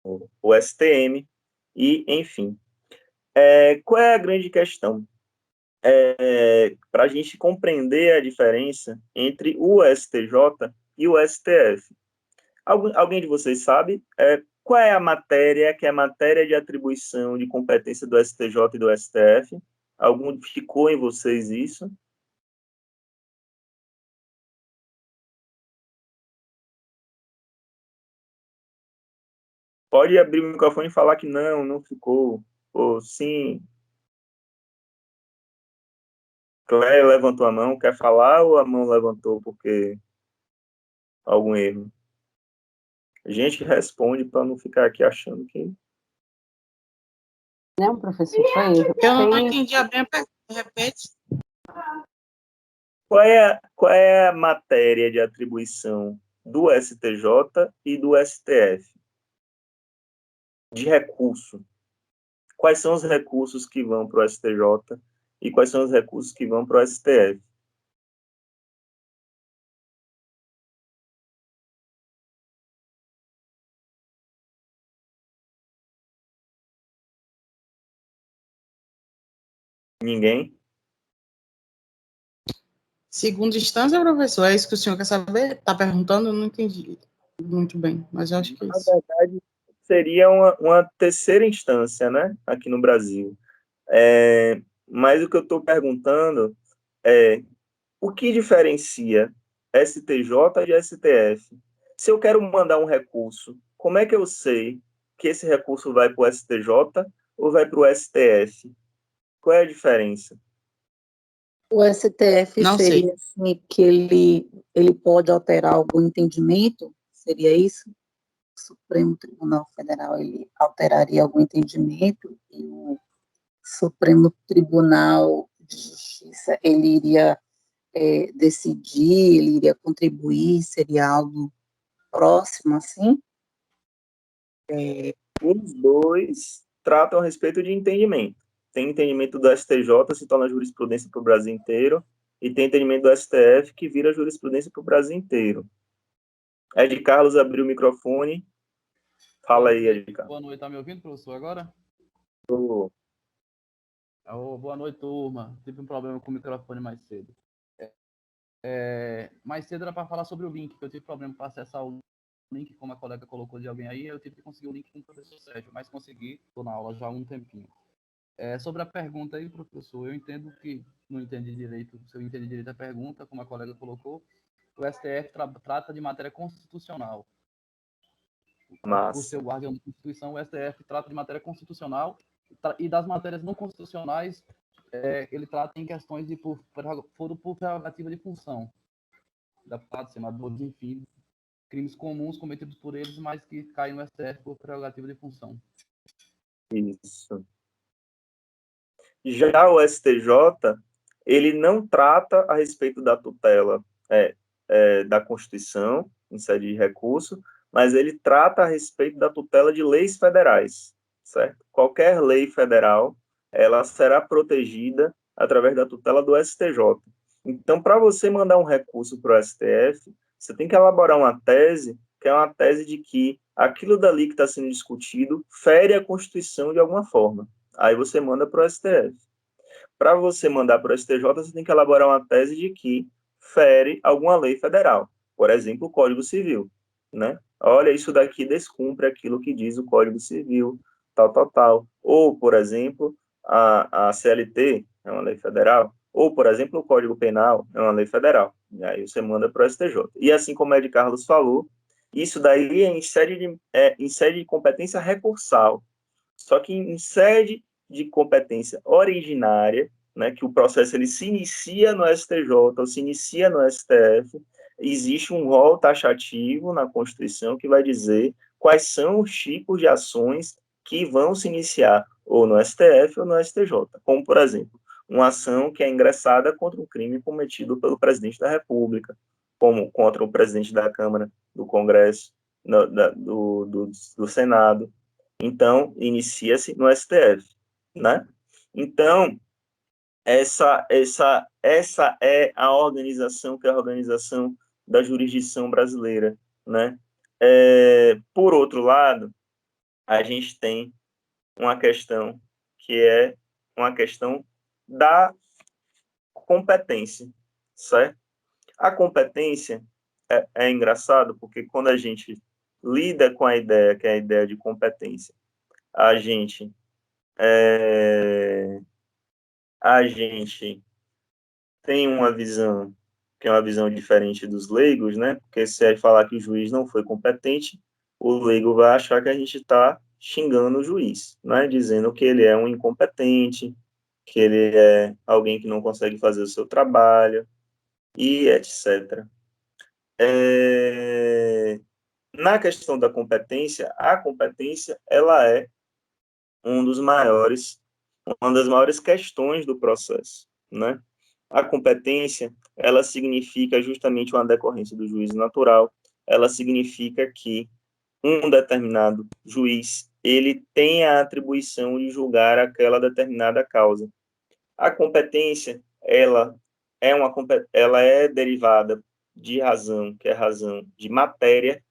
o STM, e, enfim. Qual é a grande questão? Para a gente compreender a diferença entre o STJ e o STF. Alguém de vocês sabe qual é a matéria que é a matéria de atribuição de competência do STJ e do STF? Algum ficou em vocês isso? Pode abrir o microfone e falar que não ficou. Ou sim. Cléia levantou a mão, quer falar ou a mão levantou porque algum erro? A gente responde para não ficar aqui achando que... Não, professor, foi erro. Eu não entendi a bem, repete. Qual é a matéria de atribuição do STJ e do STF? De recurso. Quais são os recursos que vão para o STJ e quais são os recursos que vão para o STF? Ninguém? Segunda instância, professor, é isso que o senhor quer saber? Está perguntando? Eu não entendi muito bem, mas eu acho que é Na isso. verdade, seria uma terceira instância, né, aqui no Brasil. Mas o que eu estou perguntando é o que diferencia STJ de STF? Se eu quero mandar um recurso, como é que eu sei que esse recurso vai para o STJ ou vai para o STF? Qual é a diferença? O STF Não sei. seria assim, que ele pode alterar algum entendimento? Seria isso? O Supremo Tribunal Federal ele alteraria algum entendimento e o Supremo Tribunal de Justiça ele iria decidir, ele iria contribuir, seria algo próximo assim? Os dois tratam a respeito de entendimento. Tem entendimento do STJ, se torna jurisprudência para o Brasil inteiro, e tem entendimento do STF, que vira jurisprudência para o Brasil inteiro. Ed Carlos abriu o microfone. Fala aí, Ed Carlos. Boa noite, tá me ouvindo, professor, agora? Oh. Boa noite, turma. Tive um problema com o microfone mais cedo. Mais cedo era para falar sobre o link, que eu tive problema para acessar o link, como a colega colocou de alguém aí, eu tive que conseguir o link com o professor Sérgio, mas consegui, estou na aula já há um tempinho. Sobre a pergunta aí, professor, eu entendo que não entendi direito, se eu entendi direito a pergunta, como a colega colocou, o STF trata de matéria constitucional. Por ser o guardião da Constituição, o STF trata de matéria constitucional e das matérias não constitucionais, ele trata em questões de por prerrogativa de função. Deputados, senadores, enfim, crimes comuns cometidos por eles, mas que caem no STF por prerrogativa de função. Isso. Já o STJ, ele não trata a respeito da tutela da Constituição, em sede de recurso, mas ele trata a respeito da tutela de leis federais, certo? Qualquer lei federal, ela será protegida através da tutela do STJ. Então, para você mandar um recurso para o STF, você tem que elaborar uma tese, que é uma tese de que aquilo dali que está sendo discutido fere a Constituição de alguma forma. Aí você manda para o STF. Para você mandar para o STJ, você tem que elaborar uma tese de que fere alguma lei federal. Por exemplo, o Código Civil, né? Olha, isso daqui descumpre aquilo que diz o Código Civil, tal, tal, tal. Ou, por exemplo, a CLT é uma lei federal. Ou, por exemplo, o Código Penal é uma lei federal. E aí você manda para o STJ. E assim como o Ed Carlos falou, isso daí é em sede de competência recursal. Só que em sede de competência originária, né, que o processo ele se inicia no STJ ou se inicia no STF, existe um rol taxativo na Constituição que vai dizer quais são os tipos de ações que vão se iniciar ou no STF ou no STJ, como, por exemplo, uma ação que é ingressada contra um crime cometido pelo presidente da República, como contra o presidente da Câmara, do Congresso, do Senado. Então, inicia-se no STF, né? Então, essa é a organização, que é a organização da jurisdição brasileira, né? Por outro lado, a gente tem uma questão que é uma questão da competência, certo? A competência é engraçado porque quando a gente lida com a ideia, que é a ideia de competência, a gente tem uma visão que é uma visão diferente dos leigos, né? Porque se aí falar que o juiz não foi competente, o leigo vai achar que a gente está xingando o juiz, né? Dizendo que ele é um incompetente, que ele é alguém que não consegue fazer o seu trabalho, e etc. Na questão da competência, a competência ela é um dos maiores, uma das maiores questões do processo, né? A competência, ela significa justamente uma decorrência do juízo natural, ela significa que um determinado juiz, ele tem a atribuição de julgar aquela determinada causa. A competência, ela é derivada de razão, que é razão de matéria,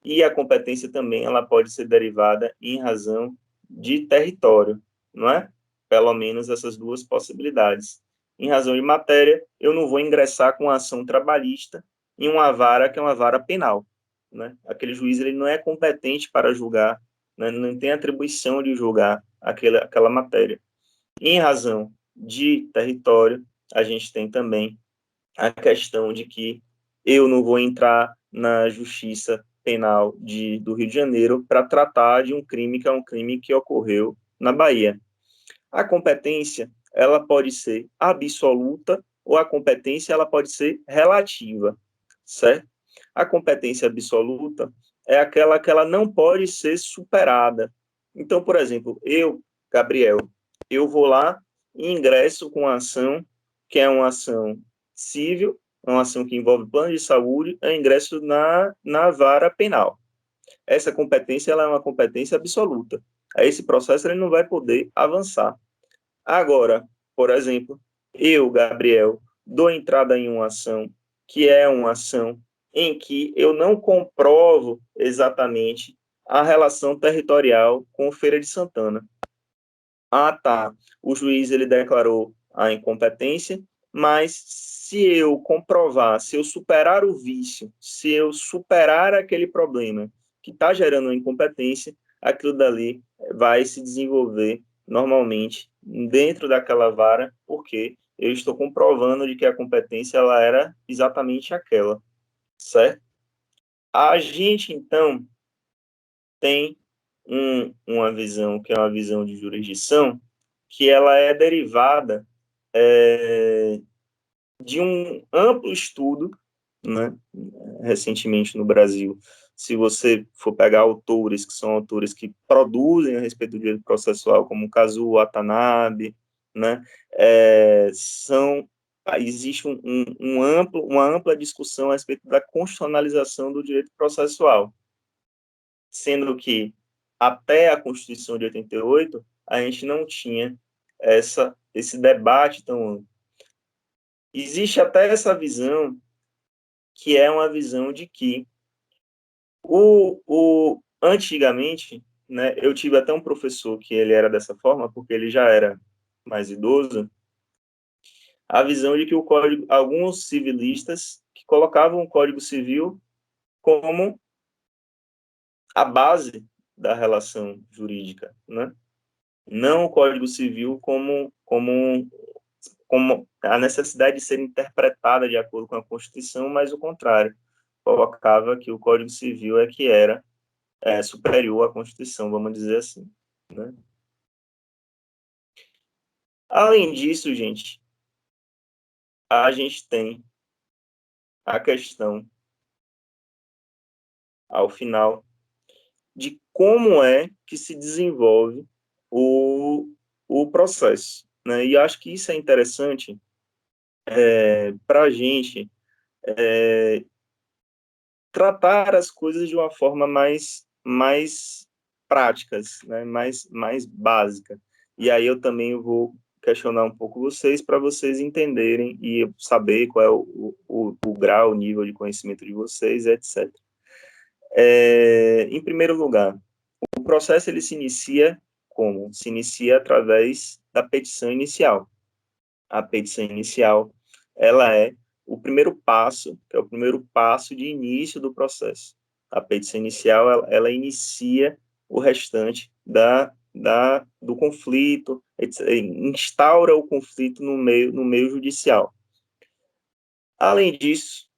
e a competência também ela pode ser derivada em razão de território, não é? Pelo menos essas duas possibilidades. Em razão de matéria, eu não vou ingressar com ação trabalhista em uma vara que é uma vara penal, né? Aquele juiz ele não é competente para julgar, né? Não tem atribuição de julgar aquela matéria. Em razão de território, a gente tem também a questão de que eu não vou entrar na justiça penal do Rio de Janeiro para tratar de um crime que é um crime que ocorreu na Bahia. A competência, ela pode ser absoluta ou a competência ela pode ser relativa, certo? A competência absoluta é aquela que ela não pode ser superada. Então, por exemplo, eu, Gabriel, eu vou lá e ingresso com uma ação que é uma ação civil, uma ação que envolve plano de saúde, eu ingresso na vara penal. Essa competência ela é uma competência absoluta. Esse processo ele não vai poder avançar. Agora, por exemplo, eu, Gabriel, dou entrada em uma ação que é uma ação em que eu não comprovo exatamente a relação territorial com Feira de Santana. Ah, tá. O juiz ele declarou a incompetência, mas se eu comprovar, se eu superar o vício, se eu superar aquele problema que está gerando a incompetência, aquilo dali vai se desenvolver normalmente dentro daquela vara, porque eu estou comprovando de que a competência ela era exatamente aquela, certo? A gente, então, tem uma visão que é uma visão de jurisdição, que ela é derivada de um amplo estudo, né, recentemente no Brasil. Se você for pegar autores que são autores que produzem a respeito do direito processual, como Kazuo Watanabe, né, existe uma ampla discussão a respeito da constitucionalização do direito processual, sendo que até a Constituição de 88 a gente não tinha esse debate tão amplo. Existe até essa visão, que é uma visão de que antigamente, né, eu tive até um professor que ele era dessa forma, porque ele já era mais idoso, a visão de que o código, alguns civilistas que colocavam o Código Civil como a base da relação jurídica, né? Não o Código Civil como a necessidade de ser interpretada de acordo com a Constituição, mas o contrário, colocava que o Código Civil é que era superior à Constituição, vamos dizer assim, né? Além disso, gente, a gente tem a questão, ao final, de como é que se desenvolve o processo, né? E acho que isso é interessante para a gente tratar as coisas de uma forma mais práticas, né? mais básica. E aí eu também vou questionar um pouco vocês para vocês entenderem e saber qual é o grau, o nível de conhecimento de vocês, etc. Em primeiro lugar, o processo ele se inicia como? Se inicia através da petição inicial. A petição inicial, ela é o primeiro passo, que é o primeiro passo de início do processo. A petição inicial, ela inicia o restante do conflito, instaura o conflito no meio judicial. Além disso,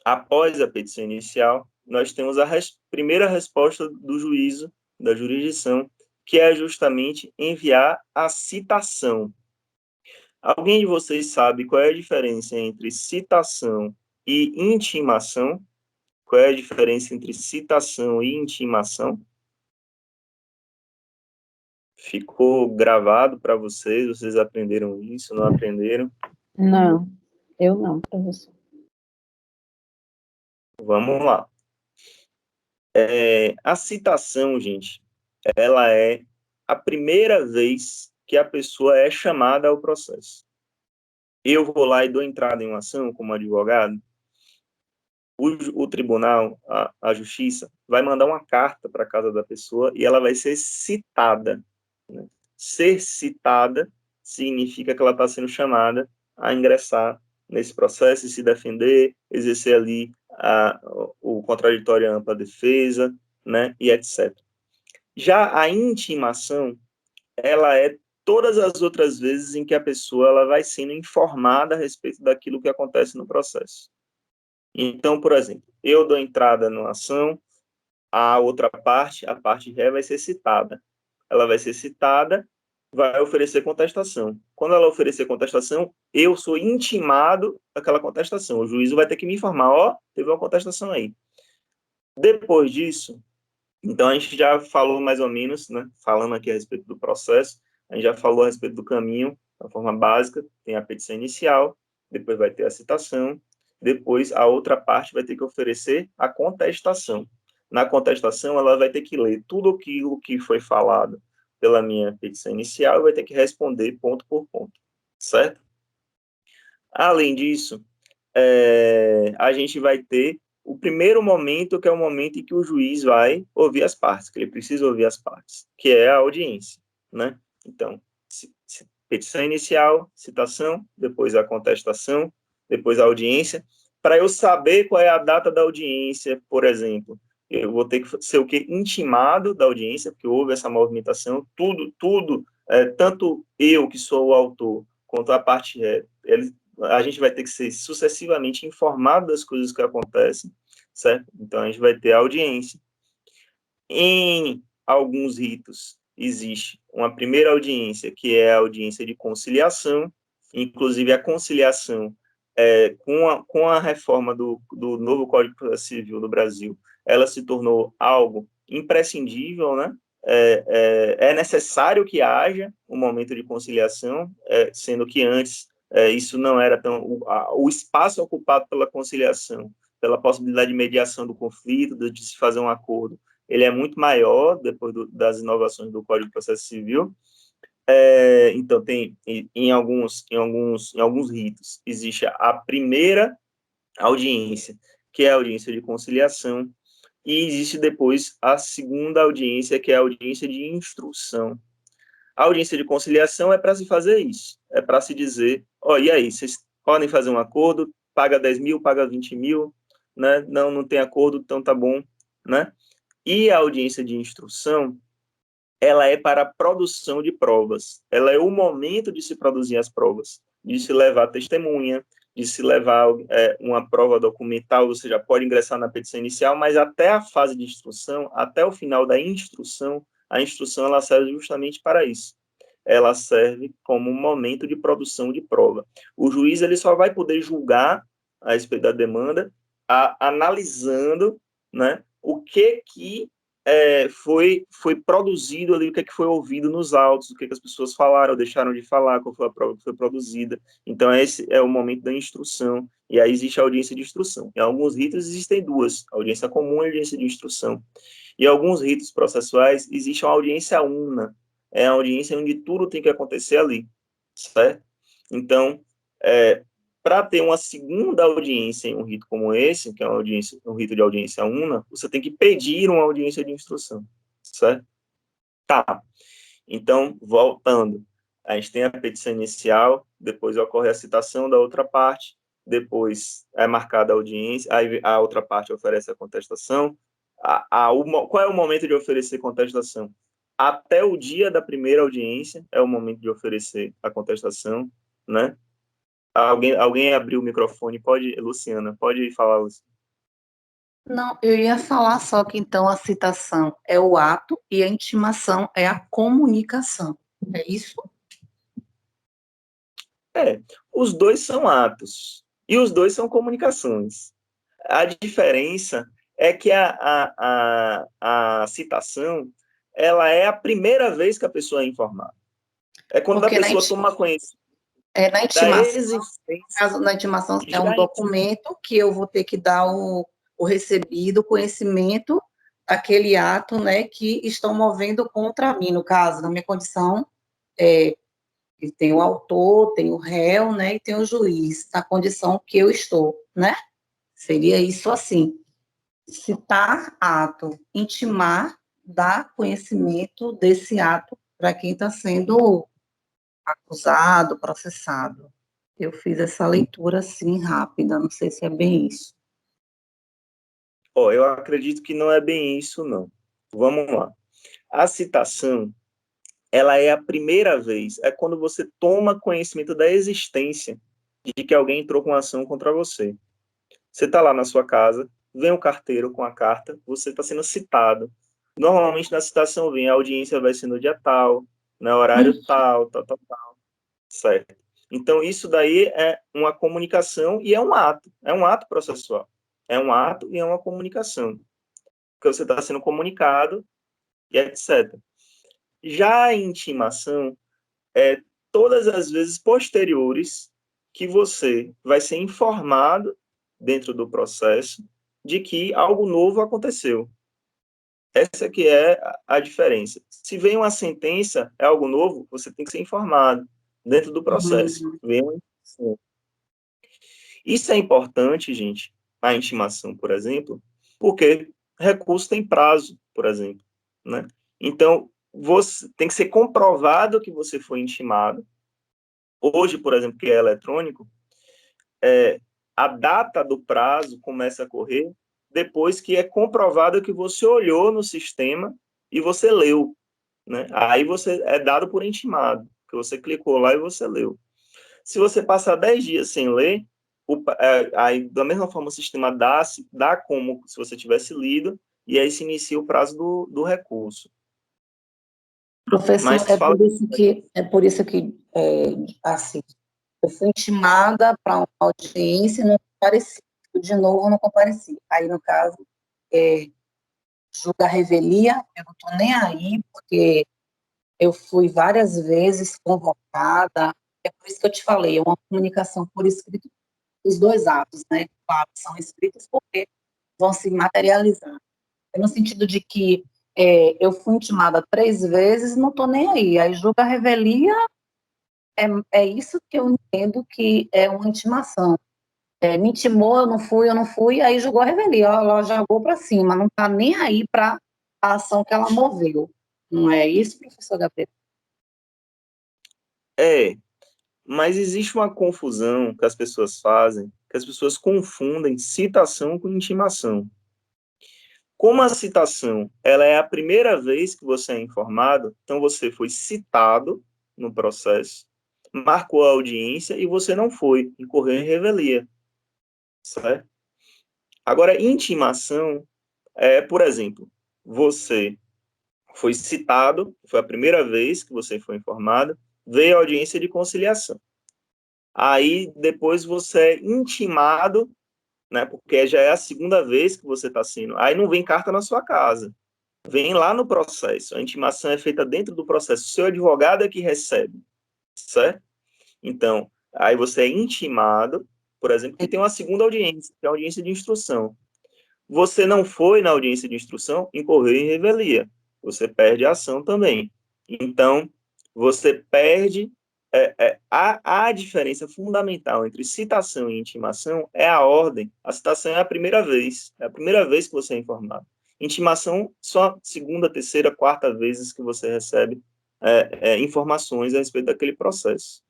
após a petição inicial, nós temos a primeira resposta do juízo, da jurisdição, que é justamente enviar a citação. Alguém de vocês sabe qual é a diferença entre citação e intimação? Qual é a diferença entre citação e intimação? Ficou gravado para vocês? Vocês aprenderam isso, não aprenderam? Não, eu não, professor. Vamos lá. A citação, gente, ela é a primeira vez que a pessoa é chamada ao processo. Eu vou lá e dou entrada em uma ação como advogado, o tribunal, a justiça, vai mandar uma carta para a casa da pessoa e ela vai ser citada. Né? Ser citada significa que ela está sendo chamada a ingressar nesse processo e se defender, exercer ali o contraditório à ampla defesa, né, e etc. Já a intimação, ela é todas as outras vezes em que a pessoa ela vai sendo informada a respeito daquilo que acontece no processo. Então, por exemplo, eu dou entrada numa ação, a outra parte, a parte ré, vai ser citada. Ela vai ser citada, vai oferecer contestação. Quando ela oferecer contestação, eu sou intimado daquela contestação. O juiz vai ter que me informar, ó, teve uma contestação aí. Depois disso, então a gente já falou mais ou menos, né, falando aqui a respeito do processo, a gente já falou a respeito do caminho, da forma básica, tem a petição inicial, depois vai ter a citação, depois a outra parte vai ter que oferecer a contestação. Na contestação, ela vai ter que ler tudo aquilo que foi falado pela minha petição inicial e vai ter que responder ponto por ponto, certo? Além disso, a gente vai ter o primeiro momento, que é o momento em que o juiz vai ouvir as partes, que ele precisa ouvir as partes, que é a audiência, né? Então, petição inicial, citação, depois a contestação, depois a audiência. Para eu saber qual é a data da audiência, por exemplo, eu vou ter que ser o quê? Intimado da audiência, porque houve essa movimentação, tudo, tanto eu, que sou o autor, quanto a parte a gente vai ter que ser sucessivamente informado das coisas que acontecem, certo? Então, a gente vai ter a audiência. Em alguns ritos, existe uma primeira audiência, que é a audiência de conciliação, inclusive a conciliação, com a reforma do novo Código Civil do Brasil, ela se tornou algo imprescindível, né? É necessário que haja um momento de conciliação, sendo que antes isso não era tão... O espaço ocupado pela conciliação, pela possibilidade de mediação do conflito, de se fazer um acordo, ele é muito maior depois das inovações do Código de Processo Civil. Então, tem em alguns ritos, existe a primeira audiência, que é a audiência de conciliação, e existe depois a segunda audiência, que é a audiência de instrução. A audiência de conciliação é para se fazer isso, é para se dizer, e aí, vocês podem fazer um acordo, paga 10 mil, paga 20 mil, né? Não tem acordo, então tá bom, né? E a audiência de instrução, ela é para a produção de provas. Ela é o momento de se produzir as provas, de se levar testemunha, de se levar uma prova documental. Você já pode ingressar na petição inicial, mas até a fase de instrução, até o final da instrução, a instrução ela serve justamente para isso. Ela serve como um momento de produção de prova. O juiz ele só vai poder julgar a respeito da demanda analisando, né, o que foi produzido ali, o que foi ouvido nos autos, o que as pessoas falaram ou deixaram de falar, qual foi a prova que foi produzida. Então, esse é o momento da instrução, e aí existe a audiência de instrução. Em alguns ritos existem duas, a audiência comum e a audiência de instrução. Em alguns ritos processuais existe uma audiência una, é a audiência onde tudo tem que acontecer ali, certo? Então, para ter uma segunda audiência em um rito como esse, que é um rito de audiência una, você tem que pedir uma audiência de instrução, certo? Tá. Então, voltando, a gente tem a petição inicial, depois ocorre a citação da outra parte, depois é marcada a audiência, aí a outra parte oferece a contestação. Qual é o momento de oferecer contestação? Até o dia da primeira audiência é o momento de oferecer a contestação, né? Alguém abriu o microfone, Luciana, pode falar, Luciana. Não, eu ia falar só que então a citação é o ato e a intimação é a comunicação. É isso? Os dois são atos e os dois são comunicações. A diferença é que a citação, ela é a primeira vez que a pessoa é informada. É quando Porque a pessoa toma conhecimento na da intimação, existência. caso na intimação é um Já documento que eu vou ter que dar o recebido, o conhecimento daquele ato, né, que estão movendo contra mim, no caso, na minha condição, tem o autor, tem o réu, né, e tem o juiz, na condição que eu estou, né? Seria isso assim. Citar ato, intimar, dar conhecimento desse ato para quem está sendo acusado, processado. Eu fiz essa leitura assim rápida, não sei se é bem isso. eu acredito que não é bem isso, não. Vamos lá. A citação, ela é a primeira vez, é quando você toma conhecimento da existência de que alguém entrou com ação contra você. Você está lá na sua casa, vem o carteiro com a carta, você está sendo citado. Normalmente na citação vem a audiência vai ser no dia tal, no horário tal, certo? Então isso daí é uma comunicação e é um ato processual. É um ato e é uma comunicação, porque você está sendo comunicado e etc. Já a intimação é todas as vezes posteriores que você vai ser informado dentro do processo de que algo novo aconteceu. Essa que é a diferença. Se vem uma sentença, é algo novo, você tem que ser informado dentro do processo. Vem uma intimação. Isso é importante, gente, a intimação, por exemplo, porque recurso tem prazo, por exemplo, né? Então, você tem que ser comprovado que você foi intimado. Hoje, por exemplo, que é eletrônico, a data do prazo começa a correr depois que é comprovado que você olhou no sistema e você leu, né? Aí você é dado por intimado, que você clicou lá e você leu. Se você passar 10 dias sem ler, aí da mesma forma o sistema dá como se você tivesse lido, e aí se inicia o prazo do recurso. Professor, Mas fala... é por isso que assim, eu fui intimada para uma audiência e não compareci. De novo, não compareci. Aí, no caso, julga a revelia, eu não estou nem aí, porque eu fui várias vezes convocada, é por isso que eu te falei, é uma comunicação por escrito, os dois atos, né, claro, são escritos porque vão se materializar. É no sentido de que eu fui intimada 3 vezes, não estou nem aí. Julga a revelia, é isso que eu entendo que é uma intimação. Me intimou, eu não fui, aí julgou a revelia, ela jogou para cima, não está nem aí para a ação que ela moveu. Não é isso, professor Gabriel? Mas existe uma confusão que as pessoas fazem, que as pessoas confundem citação com intimação. Como a citação, ela é a primeira vez que você é informado, então você foi citado no processo, marcou a audiência e você não foi, incorreu em revelia, certo? Agora, intimação por exemplo, você foi citado, foi a primeira vez que você foi informado, veio a audiência de conciliação. Aí, depois você é intimado, né, porque já é a segunda vez que você está sendo. Aí não vem carta na sua casa, vem lá no processo. A intimação é feita dentro do processo. O seu advogado é que recebe, certo? Então, aí você é intimado, por exemplo, que tem uma segunda audiência, que é a audiência de instrução. Você não foi na audiência de instrução, incorreu em revelia. Você perde a ação também. Então, você perde. A diferença fundamental entre citação e intimação é a ordem. A citação é a primeira vez que você é informado. Intimação, só segunda, terceira, quarta vezes que você recebe informações a respeito daquele processo.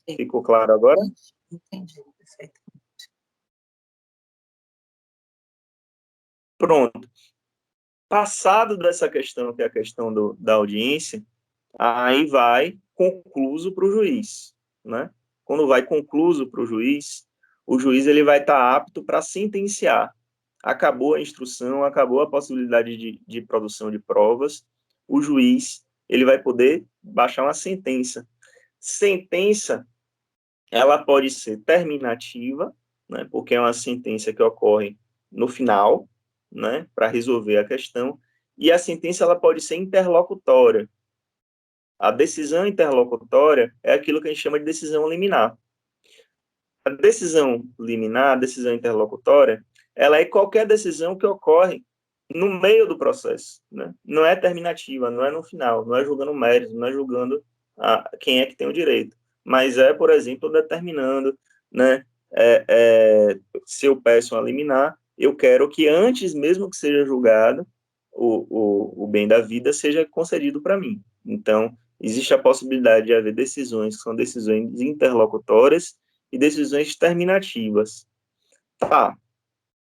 Ficou claro agora? Entendi, perfeito. Pronto. Passado dessa questão, que é a questão da audiência, aí vai concluso para o juiz, né? Quando vai concluso para o juiz ele vai estar apto para sentenciar. Acabou a instrução, acabou a possibilidade de produção de provas, o juiz ele vai poder baixar uma sentença. Sentença, ela pode ser terminativa, né? Porque é uma sentença que ocorre no final, né? Para resolver a questão, e a sentença ela pode ser interlocutória. A decisão interlocutória é aquilo que a gente chama de decisão liminar. A decisão liminar, a decisão interlocutória, ela é qualquer decisão que ocorre no meio do processo, né? Não é terminativa, não é no final, não é julgando o mérito, não é julgando quem é que tem o direito, mas é, por exemplo, determinando, né, se eu peço uma liminar, eu quero que antes mesmo que seja julgado, o bem da vida seja concedido para mim. Então, existe a possibilidade de haver decisões que são decisões interlocutórias e decisões terminativas. Tá.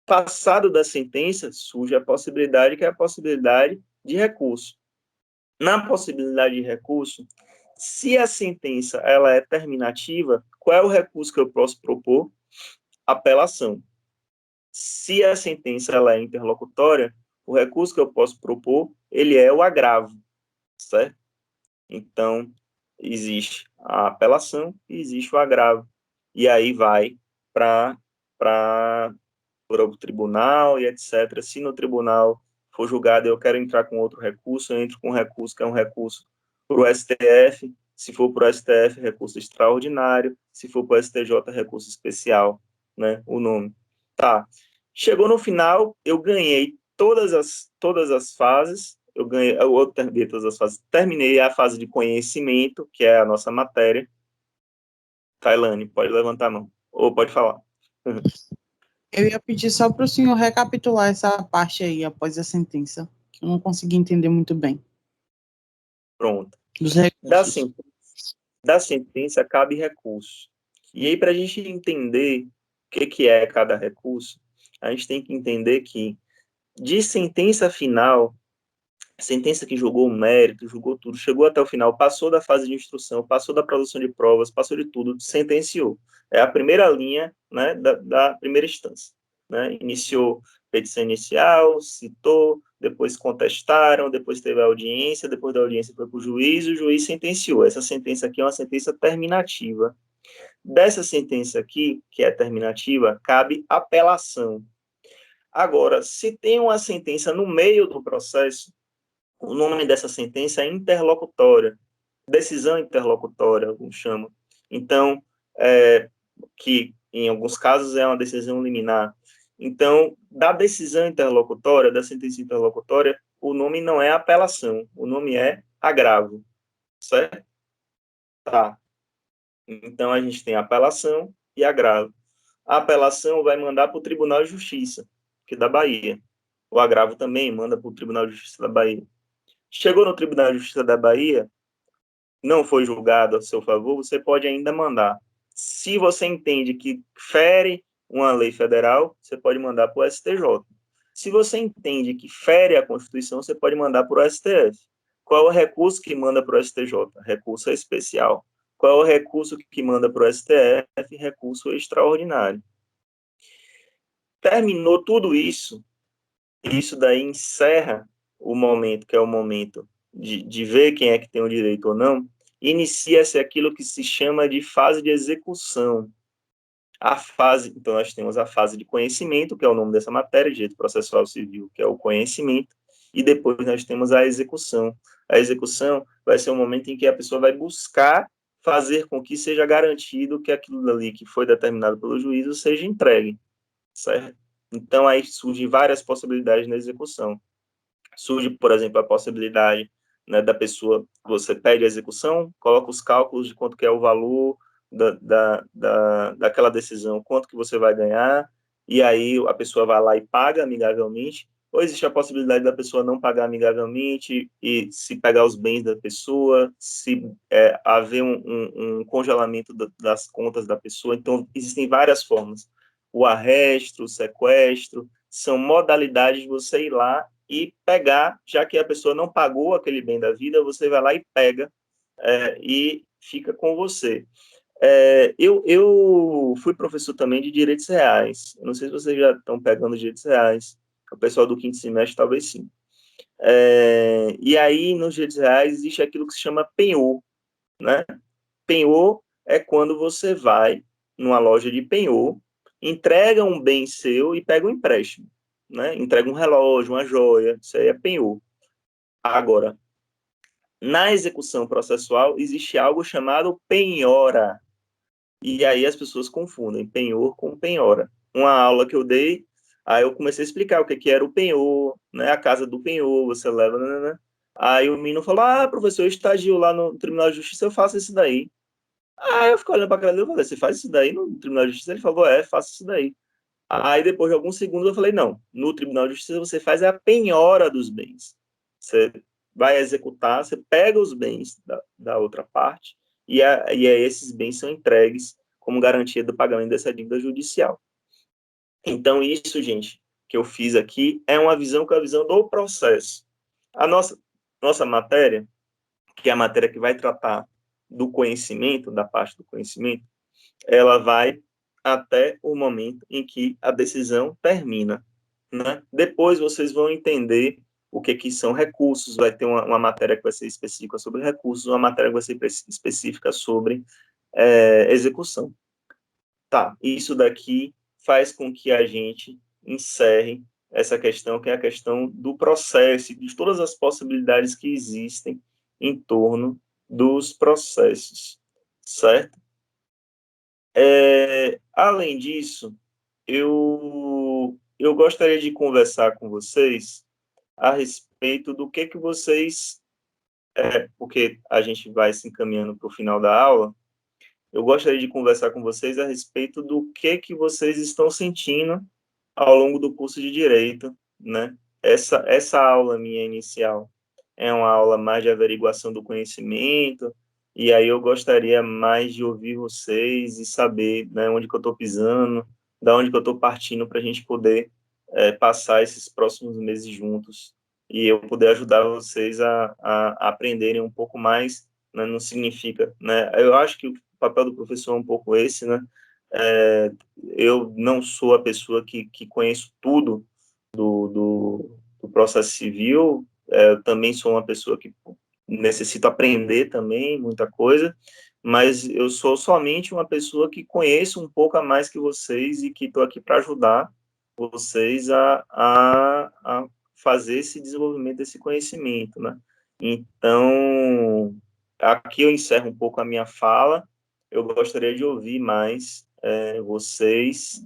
Passado da sentença, surge a possibilidade, que é a possibilidade de recurso. Na possibilidade de recurso, se a sentença ela é terminativa, qual é o recurso que eu posso propor? Apelação. Se a sentença ela é interlocutória, o recurso que eu posso propor, ele é o agravo, certo? Então, existe a apelação e existe o agravo. E aí vai para o tribunal e etc. Se no tribunal for julgado, eu quero entrar com outro recurso, eu entro com um recurso que é um recurso para o STF. Se for para o STF, recurso extraordinário. Se for para o STJ, recurso especial, né? O nome. Tá. Chegou no final, eu ganhei todas as fases. Eu terminei todas as fases. Terminei a fase de conhecimento, que é a nossa matéria. Tailane, pode levantar a mão. Ou pode falar. Eu ia pedir só para o senhor recapitular essa parte aí, após a sentença, que eu não consegui entender muito bem. Pronto. Dos recursos. Da sentença cabe recurso. E aí, para a gente entender o que é cada recurso, a gente tem que entender que, de sentença final, sentença que julgou o mérito, julgou tudo, chegou até o final, passou da fase de instrução, passou da produção de provas, passou de tudo, sentenciou. É a primeira linha, né, da primeira instância. Né? Iniciou petição inicial, citou, depois contestaram, depois teve a audiência, depois da audiência foi para o juiz sentenciou. Essa sentença aqui é uma sentença terminativa. Dessa sentença aqui, que é terminativa, cabe apelação. Agora, se tem uma sentença no meio do processo, o nome dessa sentença é interlocutória, decisão interlocutória, alguns chamam. Então, que em alguns casos é uma decisão liminar. Então, da decisão interlocutória, da sentença interlocutória, o nome não é apelação, o nome é agravo, certo? Tá. Então, a gente tem apelação e agravo. A apelação vai mandar para o Tribunal de Justiça, que é da Bahia. O agravo também manda para o Tribunal de Justiça da Bahia. Chegou no Tribunal de Justiça da Bahia, não foi julgado a seu favor, você pode ainda mandar. Se você entende que fere uma lei federal, você pode mandar para o STJ. Se você entende que fere a Constituição, você pode mandar para o STF. Qual é o recurso que manda para o STJ? Recurso especial. Qual é o recurso que manda para o STF? Recurso extraordinário. Terminou tudo isso, isso daí encerra o momento, que é o momento de ver quem é que tem o direito ou não, inicia-se aquilo que se chama de fase de execução. Então, nós temos a fase de conhecimento, que é o nome dessa matéria, direito processual civil, que é o conhecimento, e depois nós temos a execução. A execução vai ser o momento em que a pessoa vai buscar fazer com que seja garantido que aquilo ali que foi determinado pelo juízo seja entregue, certo? Então, aí surgem várias possibilidades na execução. Surge, por exemplo, a possibilidade, né, da pessoa, você pede a execução, coloca os cálculos de quanto que é o valor daquela decisão, quanto que você vai ganhar, e aí a pessoa vai lá e paga amigavelmente, ou existe a possibilidade da pessoa não pagar amigavelmente e se pegar os bens da pessoa, se haver um congelamento das contas da pessoa. Então, existem várias formas. O arresto, o sequestro, são modalidades de você ir lá e pegar, já que a pessoa não pagou aquele bem da vida, você vai lá e pega e fica com você. Eu fui professor também de direitos reais. Eu não sei se vocês já estão pegando direitos reais. O pessoal do quinto semestre, talvez sim. E aí, nos direitos reais, existe aquilo que se chama penhor, né? Penhor é quando você vai numa loja de penhor, entrega um bem seu e pega um empréstimo, né? Entrega um relógio, uma joia, isso aí é penhor. Agora, na execução processual, existe algo chamado penhora. E aí as pessoas confundem penhor com penhora. Uma aula que eu dei, aí eu comecei a explicar o que era o penhor, né? A casa do penhor, você leva, né? Aí o menino falou, professor, eu estagio lá no Tribunal de Justiça, eu faço isso daí. Aí eu fico olhando para a cara dele e falei, você faz isso daí no Tribunal de Justiça? Ele falou, faço isso daí. Aí depois de alguns segundos eu falei, não, no Tribunal de Justiça você faz a penhora dos bens. Você vai executar, você pega os bens da outra parte e aí esses bens são entregues como garantia do pagamento dessa dívida judicial. Então isso, gente, que eu fiz aqui é uma visão que é a visão do processo. A nossa matéria, que é a matéria que vai tratar do conhecimento, da parte do conhecimento, ela vai até o momento em que a decisão termina, né? Depois vocês vão entender o que são recursos, vai ter uma matéria que vai ser específica sobre recursos, uma matéria que vai ser específica sobre execução. Tá, isso daqui faz com que a gente encerre essa questão, que é a questão do processo, de todas as possibilidades que existem em torno dos processos, certo? Além disso, eu gostaria de conversar com vocês a respeito do que vocês, porque a gente vai se encaminhando para o final da aula, eu gostaria de conversar com vocês a respeito do que vocês estão sentindo ao longo do curso de Direito, né? Essa aula minha inicial é uma aula mais de averiguação do conhecimento, e aí eu gostaria mais de ouvir vocês e saber, né, onde que eu estou pisando, da onde que eu estou partindo para a gente poder passar esses próximos meses juntos e eu poder ajudar vocês a aprenderem um pouco mais, né, não significa, né? Eu acho que o papel do professor é um pouco esse, né? Eu não sou a pessoa que conheço tudo do processo civil, eu também sou uma pessoa que necessito aprender também muita coisa, mas eu sou somente uma pessoa que conheço um pouco a mais que vocês e que estou aqui para ajudar vocês a fazer esse desenvolvimento desse conhecimento, né? Então, aqui eu encerro um pouco a minha fala, eu gostaria de ouvir mais vocês,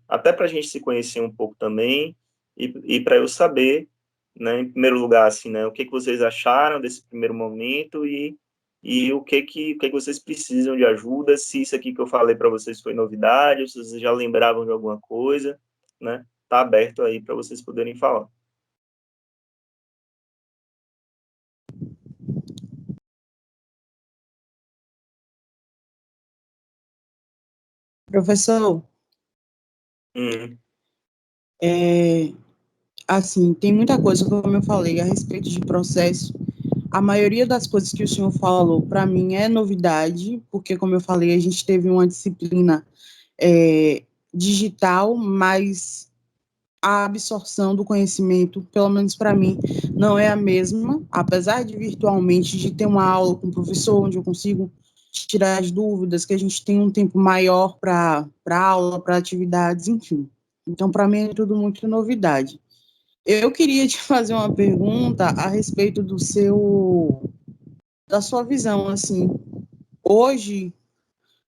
até para a gente se conhecer um pouco também, e para eu saber, né, em primeiro lugar, assim, né, o que vocês acharam desse primeiro momento e o que vocês precisam de ajuda, se isso aqui que eu falei para vocês foi novidade, ou se vocês já lembravam de alguma coisa, né, tá aberto aí para vocês poderem falar. Professor, assim, tem muita coisa, como eu falei, a respeito de processo. A maioria das coisas que o senhor falou, para mim, é novidade, porque, como eu falei, a gente teve uma disciplina digital, mas a absorção do conhecimento, pelo menos para mim, não é a mesma, apesar de virtualmente, de ter uma aula com o professor, onde eu consigo tirar as dúvidas, que a gente tem um tempo maior para aula, para atividades, enfim. Então, para mim, é tudo muito novidade. Eu queria te fazer uma pergunta a respeito da sua visão, assim. Hoje,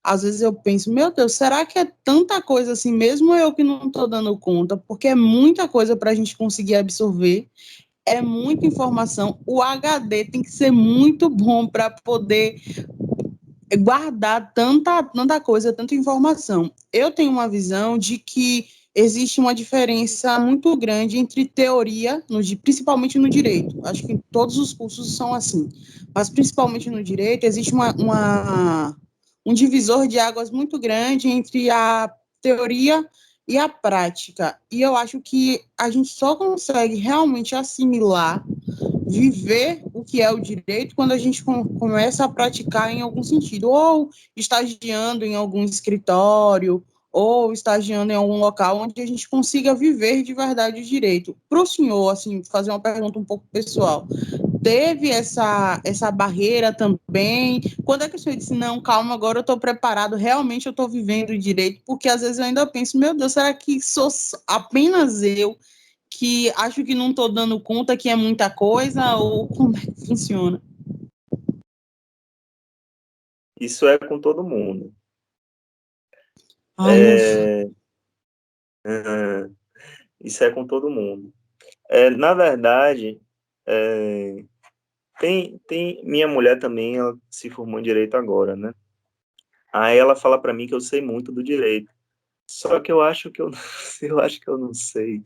às vezes eu penso, meu Deus, será que é tanta coisa assim, mesmo eu que não estou dando conta, porque é muita coisa para a gente conseguir absorver, é muita informação, o HD tem que ser muito bom para poder guardar tanta coisa, tanta informação. Eu tenho uma visão de que existe uma diferença muito grande entre teoria, principalmente no direito. Acho que em todos os cursos são assim, mas principalmente no direito existe um divisor de águas muito grande entre a teoria e a prática. E eu acho que a gente só consegue realmente assimilar, viver o que é o direito quando a gente começa a praticar em algum sentido, ou estagiando em algum escritório, ou estagiando em algum local onde a gente consiga viver de verdade o direito. Para o senhor, assim, fazer uma pergunta um pouco pessoal, teve essa barreira também? Quando é que o senhor disse, não, calma, agora eu estou preparado, realmente eu estou vivendo o direito? Porque às vezes eu ainda penso, meu Deus, será que sou apenas eu que acho que não estou dando conta que é muita coisa, ou como é que funciona? Isso é com todo mundo. Ai, ufa. Isso é com todo mundo. Na verdade, é, minha mulher também, ela se formou em direito agora, né? Aí ela fala para mim que eu sei muito do direito. Só que eu acho que eu, eu acho que eu não sei.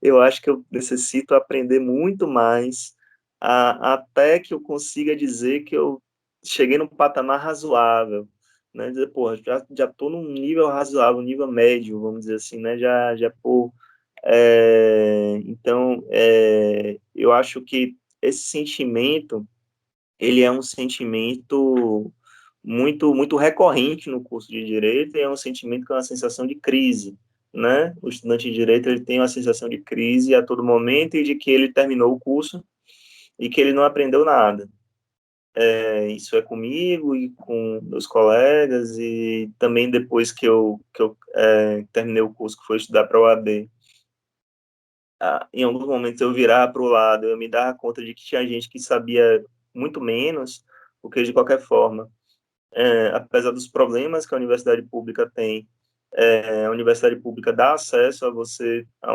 Eu acho que eu necessito aprender muito mais até que eu consiga dizer que eu cheguei num patamar razoável, né? Dizer, pô, já tô num nível razoável, nível médio, vamos dizer assim, né? Pô, então, eu acho que esse sentimento, ele é um sentimento muito recorrente no curso de direito, e é um sentimento que é uma sensação de crise, né? O estudante de direito, ele tem uma sensação de crise a todo momento e de que ele terminou o curso e que ele não aprendeu nada. Isso é comigo e com meus colegas, e também depois que eu terminei o curso, que foi estudar para a OAB, em alguns momentos eu virar para o lado, eu me dava conta de que tinha gente que sabia muito menos, porque de qualquer forma, apesar dos problemas que a universidade pública tem, a universidade pública dá acesso a você a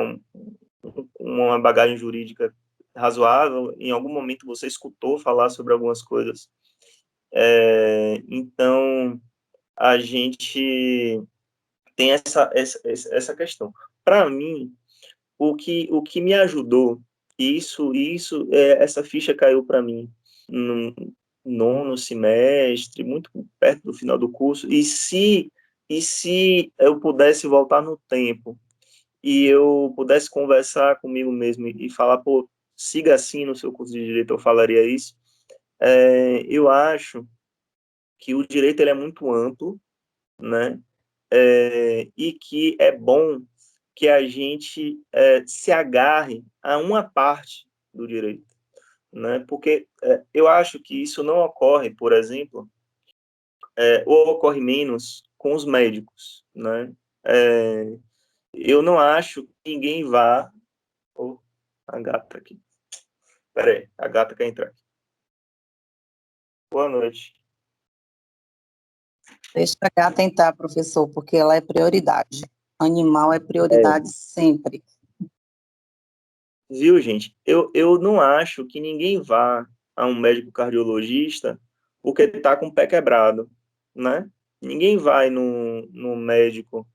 uma bagagem jurídica razoável. Em algum momento você escutou falar sobre algumas coisas. Então, a gente tem essa questão. Para mim, o que me ajudou, essa ficha caiu para mim no nono semestre, muito perto do final do curso, e se eu pudesse voltar no tempo e eu pudesse conversar comigo mesmo e falar, pô, siga assim no seu curso de direito, eu falaria isso. Eu acho que o direito ele é muito amplo, né? E que é bom que a gente se agarre a uma parte do direito, né? Porque eu acho que isso não ocorre, por exemplo, ou ocorre menos com os médicos, né? É, eu não acho que ninguém vá... Oh, a gata aqui. Peraí, a gata quer entrar. Boa noite. Deixa a gata tentar, professor, porque ela é prioridade. Animal é É, prioridade sempre. Viu, gente? Eu não acho que ninguém vá a um médico cardiologista porque está com o pé quebrado, né? Ninguém vai no médico,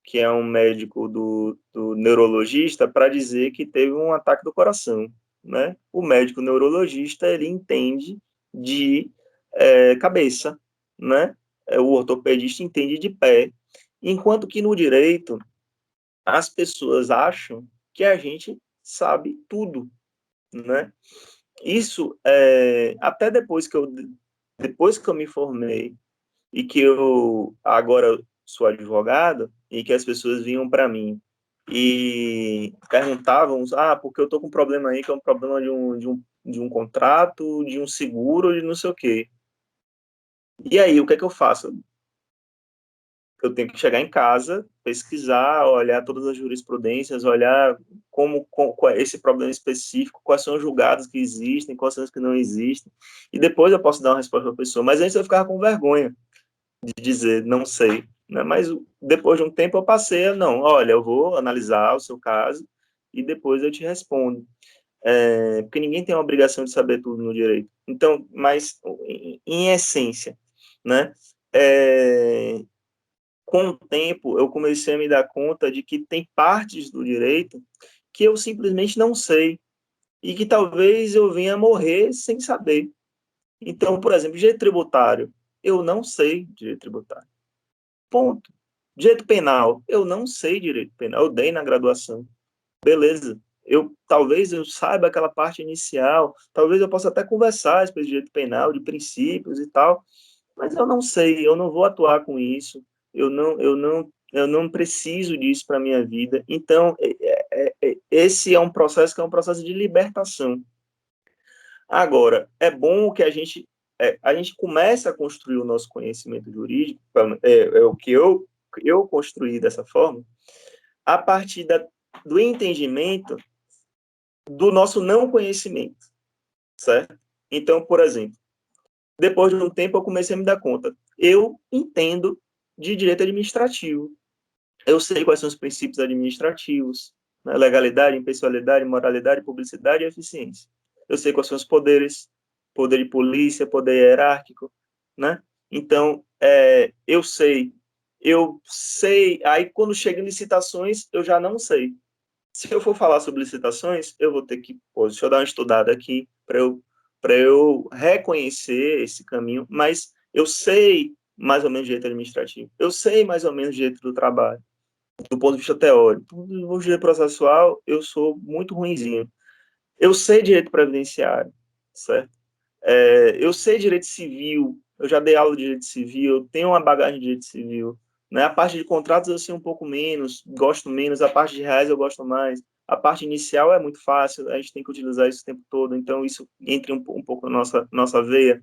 que é um médico do neurologista, para dizer que teve um ataque do coração, né? O médico neurologista, ele entende de cabeça, né? O ortopedista entende de pé. Enquanto que no direito, as pessoas acham que a gente sabe tudo, né? Isso, até depois que eu me formei e que eu agora sou advogado, e que as pessoas vinham para mim e perguntavam, porque eu tô com um problema aí, que é um problema de um contrato, de um seguro, de não sei o quê. E aí, o que é que eu faço? Eu tenho que chegar em casa, pesquisar, olhar todas as jurisprudências, olhar qual é esse problema específico, quais são os julgados que existem, quais são os que não existem, e depois eu posso dar uma resposta para a pessoa. Mas antes eu ficava com vergonha de dizer, não sei, né? Mas depois de um tempo eu passei a, não, olha, eu vou analisar o seu caso e depois eu te respondo. Porque ninguém tem a obrigação de saber tudo no direito. Então, mas em essência, né? com o tempo, eu comecei a me dar conta de que tem partes do direito que eu simplesmente não sei e que talvez eu venha morrer sem saber. Então, por exemplo, direito tributário, eu não sei direito tributário. Ponto. Direito penal, eu não sei direito penal, eu dei na graduação. Beleza. Talvez eu saiba aquela parte inicial, talvez eu possa até conversar a respeito de direito penal, de princípios e tal, mas eu não sei, eu não vou atuar com isso, eu não preciso disso para minha vida. Então, esse é um processo que é um processo de libertação. Agora, é bom que a gente comece a construir o nosso conhecimento jurídico, é o que eu construí dessa forma, a partir do entendimento do nosso não conhecimento, certo? Então, por exemplo, depois de um tempo eu comecei a me dar conta, eu entendo de direito administrativo, eu sei quais são os princípios administrativos, né? Legalidade, impessoalidade, moralidade, publicidade e eficiência. Eu sei quais são os poderes, poder de polícia, poder hierárquico, né? Então, eu sei, aí quando chega em licitações, eu já não sei. Se eu for falar sobre licitações, eu vou ter que, deixa eu dar uma estudada aqui para eu reconhecer esse caminho, mas eu sei mais ou menos direito administrativo, eu sei mais ou menos direito do trabalho, do ponto de vista teórico. Do direito processual, eu sou muito ruinzinho. Eu sei direito previdenciário, certo? Eu sei direito civil, eu já dei aula de direito civil, eu tenho uma bagagem de direito civil, né? A parte de contratos eu sei um pouco menos, gosto menos, a parte de reais eu gosto mais. A parte inicial é muito fácil, a gente tem que utilizar isso o tempo todo, então isso entra um pouco na nossa veia.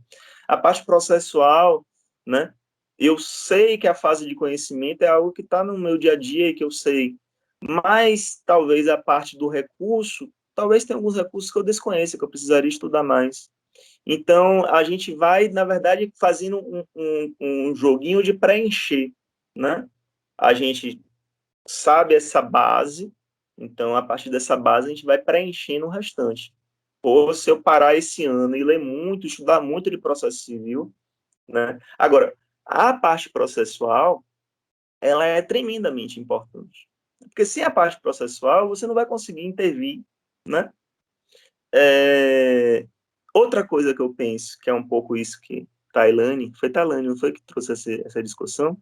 A parte processual, né? Eu sei que a fase de conhecimento é algo que está no meu dia a dia e que eu sei, mas talvez a parte do recurso, talvez tenha alguns recursos que eu desconheça, que eu precisaria estudar mais. Então, a gente vai, na verdade, fazendo um joguinho de preencher, né? A gente sabe essa base, então, a partir dessa base, a gente vai preenchendo o restante. Ou se eu parar esse ano e ler muito, estudar muito de processo civil, né? Agora, a parte processual, ela é tremendamente importante. Porque sem a parte processual, você não vai conseguir intervir, né? Outra coisa que eu penso, que é um pouco isso que Tailane, foi Tailane, não foi que trouxe essa discussão?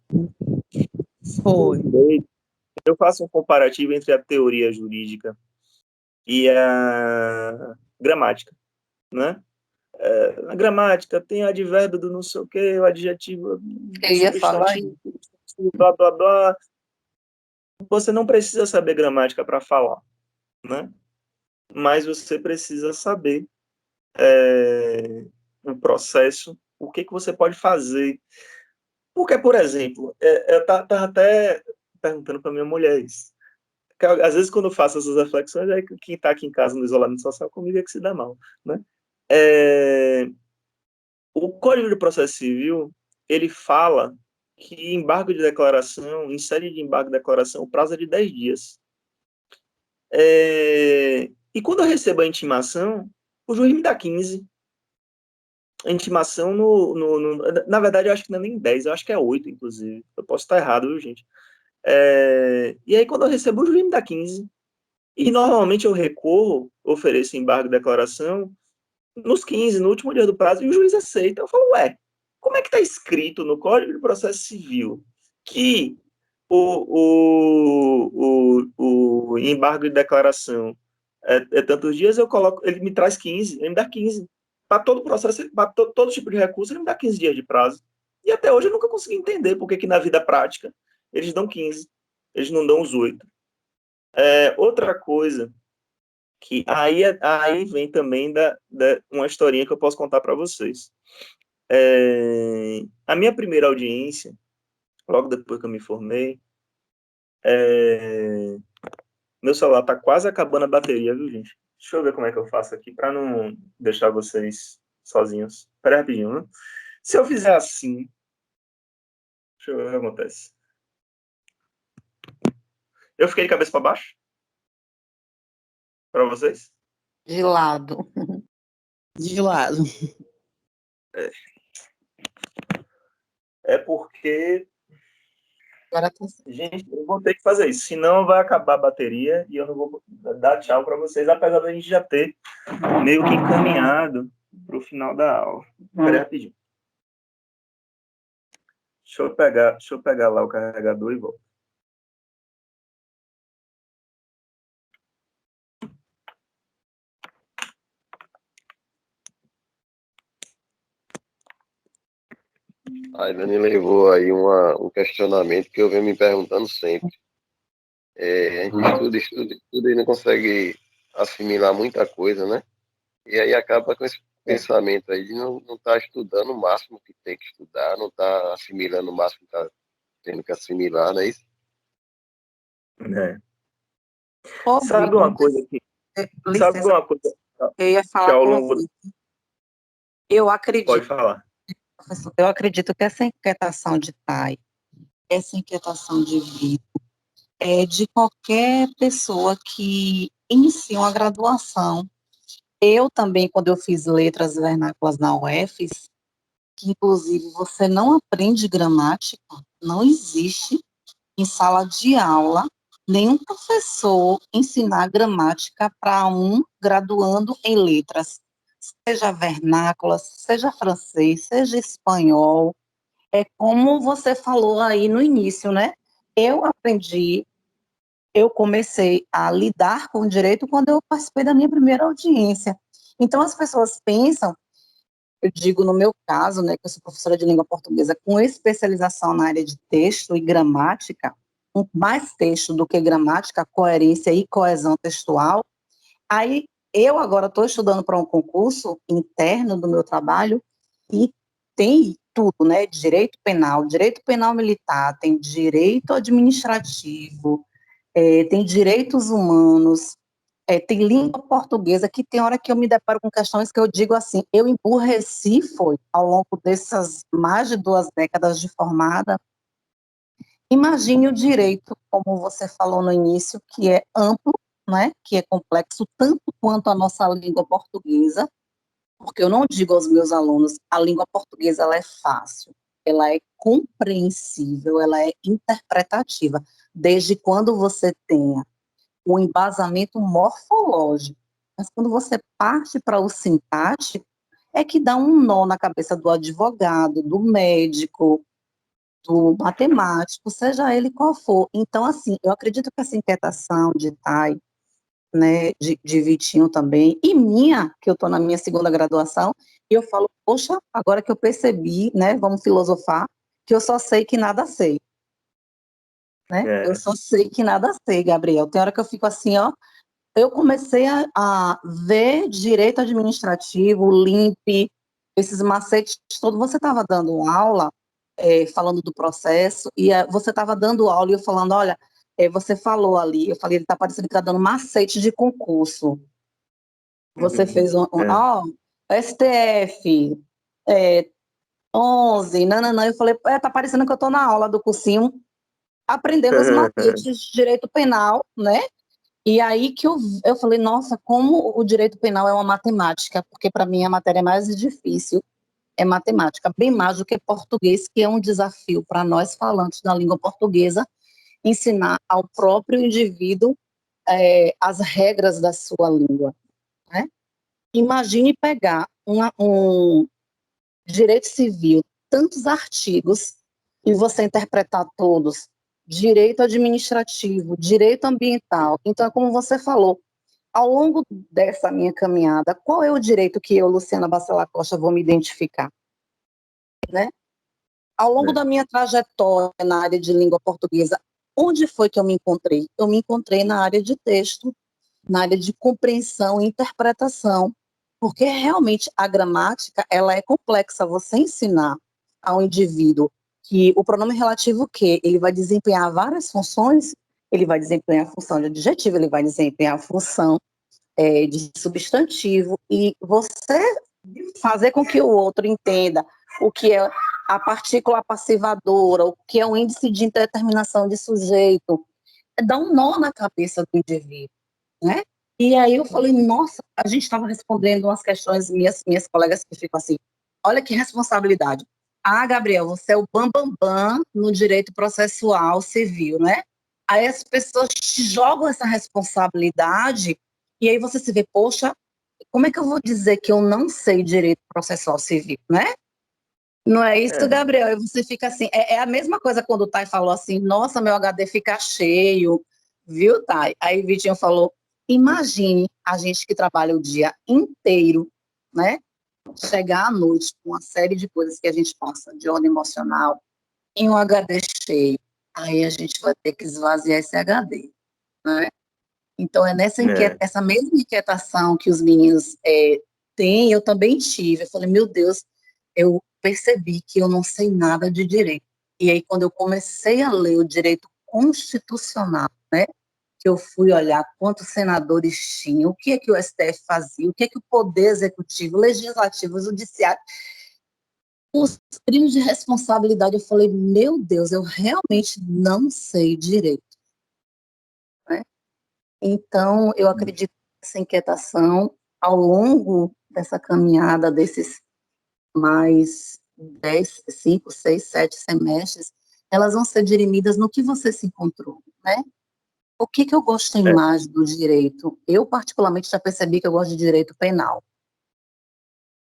Foi. Eu faço um comparativo entre a teoria jurídica e a gramática, né? Na gramática tem advérbio do não sei o quê, o adjetivo Eu ia falar isso. blá, blá, blá. Você não precisa saber gramática para falar, né? Mas você precisa saber o processo, o que você pode fazer. Porque, por exemplo, eu estava até perguntando para minha mulher isso. Porque, às vezes, quando eu faço essas reflexões, é que quem está aqui em casa no isolamento social comigo é que se dá mal, né? O Código de Processo Civil, ele fala que embargo de declaração, em série de embargo de declaração, o prazo é de 10 dias. E quando eu recebo a intimação, o juiz me dá 15. A intimação na verdade, eu acho que não é nem 10, eu acho que é 8, inclusive. Eu posso estar errado, viu, gente? E aí, quando eu recebo, o juiz me dá 15. E, normalmente, eu recorro, ofereço embargo de declaração nos 15, no último dia do prazo, e o juiz aceita. Eu falo, como é que está escrito no Código de Processo Civil que o embargo de declaração é tantos dias, ele me traz 15, ele me dá 15. Para todo processo, para todo tipo de recurso, ele me dá 15 dias de prazo. E até hoje eu nunca consegui entender por que na vida prática eles dão 15, eles não dão os 8. Outra coisa, que aí vem também uma historinha que eu posso contar para vocês. A minha primeira audiência, logo depois que eu me formei, meu celular tá quase acabando a bateria, viu, gente? Deixa eu ver como é que eu faço aqui para não deixar vocês sozinhos. Espera aí rapidinho, né? Se eu fizer assim, deixa eu ver o que acontece. Eu fiquei de cabeça para baixo? Para vocês? De lado. De lado. É porque Agora tá Gente, eu vou ter que fazer isso, senão vai acabar a bateria e eu não vou dar tchau para vocês, apesar da gente já ter meio que encaminhado para o final da aula. Espera aí rapidinho. Deixa eu pegar lá o carregador e volto. A Ilane levou aí um questionamento que eu venho me perguntando sempre. A gente estuda e não consegue assimilar muita coisa, né? E aí acaba com esse pensamento aí de não estar estudando o máximo que tem que estudar, não estar assimilando o máximo que está tendo que assimilar, não é isso? É. Ô, Sabe uma coisa que sabe licença, uma coisa eu ia que falar ao com longo você. Eu pode acredito, falar. professor, eu acredito que essa inquietação de pai, essa inquietação de vida, é de qualquer pessoa que inicia uma graduação. Eu também, quando eu fiz letras vernáculas na UFES, que inclusive você não aprende gramática, não existe em sala de aula nenhum professor ensinar gramática para um graduando em letras, seja vernáculas, seja francês, seja espanhol. É como você falou aí no início, né? Eu aprendi, eu comecei a lidar com o direito quando eu participei da minha primeira audiência. Então as pessoas pensam, eu digo no meu caso, né, que eu sou professora de língua portuguesa com especialização na área de texto e gramática, mais texto do que gramática, coerência e coesão textual. Aí eu agora estou estudando para um concurso interno do meu trabalho e tem tudo, né? Direito penal militar, tem direito administrativo, tem direitos humanos, tem língua portuguesa, que tem hora que eu me deparo com questões que eu digo assim, eu emburreci, foi, ao longo dessas mais de 2 décadas de formada. Imagine o direito, como você falou no início, que é amplo, né, que é complexo, tanto quanto a nossa língua portuguesa, porque eu não digo aos meus alunos, a língua portuguesa ela é fácil, ela é compreensível, ela é interpretativa, desde quando você tenha o embasamento morfológico. Mas quando você parte para o sintático, é que dá um nó na cabeça do advogado, do médico, do matemático, seja ele qual for. Então, assim, eu acredito que essa inquietação de Thay, né, de Vitinho também, e minha, que eu estou na minha segunda graduação, e eu falo, poxa, agora que eu percebi, né, vamos filosofar, que eu só sei que nada sei, né? Eu só sei que nada sei, Gabriel. Tem hora que eu fico assim, ó, eu comecei a ver direito administrativo, LIMP, esses macetes todos. Você estava dando aula, falando do processo, e você estava dando aula e eu falando, olha, você falou ali, eu falei, ele está parecendo que está dando macete de concurso. Você fez STF, 11, não, eu falei, tá parecendo que eu estou na aula do cursinho, aprendendo os macetes de direito penal, né? E aí que eu falei, nossa, como o direito penal é uma matemática, porque para mim a matéria mais difícil é matemática, bem mais do que português, que é um desafio para nós falantes da língua portuguesa, ensinar ao próprio indivíduo as regras da sua língua, né? Imagine pegar um direito civil, tantos artigos, e você interpretar todos, direito administrativo, direito ambiental. Então, é como você falou, ao longo dessa minha caminhada, qual é o direito que eu, Luciana Bacelar Costa, vou me identificar? Né? Ao longo da minha trajetória na área de língua portuguesa, onde foi que eu me encontrei? Eu me encontrei na área de texto, na área de compreensão e interpretação, porque realmente a gramática ela é complexa. Você ensinar ao indivíduo que o pronome relativo que ele vai desempenhar várias funções, ele vai desempenhar a função de adjetivo, ele vai desempenhar a função de substantivo, e você fazer com que o outro entenda o que é a partícula passivadora, o que é o índice de indeterminação de sujeito, dá um nó na cabeça do indivíduo, né? E aí eu falei, nossa, a gente estava respondendo umas questões minhas colegas que ficam assim, olha que responsabilidade. Gabriel, você é o bambambam no direito processual civil, né? Aí as pessoas te jogam essa responsabilidade e aí você se vê, poxa, como é que eu vou dizer que eu não sei direito processual civil, né? Não é isso, É, Gabriel? E você fica assim, é a mesma coisa quando o Thay falou assim, nossa, meu HD fica cheio, viu, Thay? Aí o Vitinho falou, imagine a gente que trabalha o dia inteiro, né? Chegar à noite com uma série de coisas que a gente passa de ordem emocional em um HD cheio. Aí a gente vai ter que esvaziar esse HD, né? Então é é, essa mesma inquietação que os meninos têm, eu também tive. Eu falei, meu Deus, eu percebi que eu não sei nada de direito. E aí quando eu comecei a ler o direito constitucional, né? Que eu fui olhar quantos senadores tinham, o que é que o STF fazia, o que é que o Poder Executivo, Legislativo, Judiciário, os crimes de responsabilidade, eu falei, meu Deus, eu realmente não sei direito, né? Então, eu acredito que essa inquietação, ao longo dessa caminhada, desses mais 10, 5, 6, 7 semestres, elas vão ser dirimidas no que você se encontrou, né? O que eu gostei é. mais do direito? Eu, particularmente, já percebi que eu gosto de direito penal.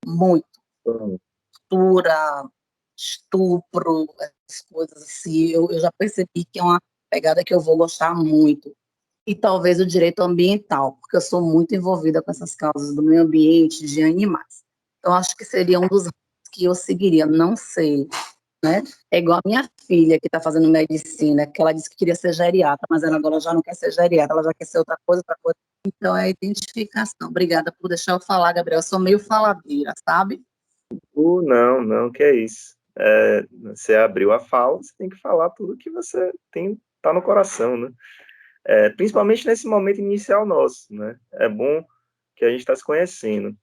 Muito. Então, Tortura, estupro, essas coisas assim. Eu já percebi que é uma pegada que eu vou gostar muito. E talvez o direito ambiental, porque eu sou muito envolvida com essas causas do meio ambiente, de animais. Então, acho que seria um dos que eu seguiria. Não sei, né? É igual a minha filha que está fazendo medicina, que ela disse que queria ser geriatra, mas ela agora já não quer ser geriatra, ela já quer ser outra coisa, outra coisa. Então é a identificação. Obrigada por deixar eu falar, Gabriel. Eu sou meio faladeira, sabe? não, não, que é isso. Você abriu a fala, você tem que falar tudo que você tem, tá no coração, né? Principalmente nesse momento inicial nosso, né? É bom que a gente está se conhecendo.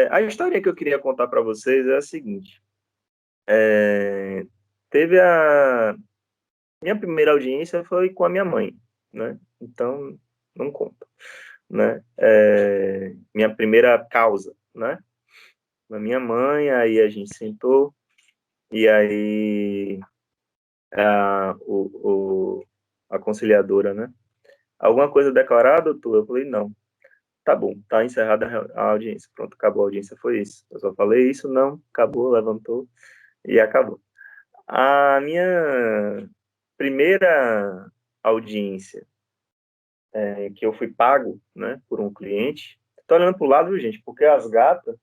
A história que eu queria contar para vocês é a seguinte. Teve a minha primeira audiência foi com a minha mãe, né? Então não conta, né? Minha primeira causa, né? Na minha mãe, aí a gente sentou e aí a conciliadora, né? Alguma coisa declarada, doutor? Eu falei, não. Tá bom, tá encerrada a audiência. Pronto, acabou a audiência, foi isso. Eu só falei isso, não, acabou, levantou e acabou. A minha primeira audiência que eu fui pago, né, por um cliente, tô olhando pro lado, viu, gente, porque as gatas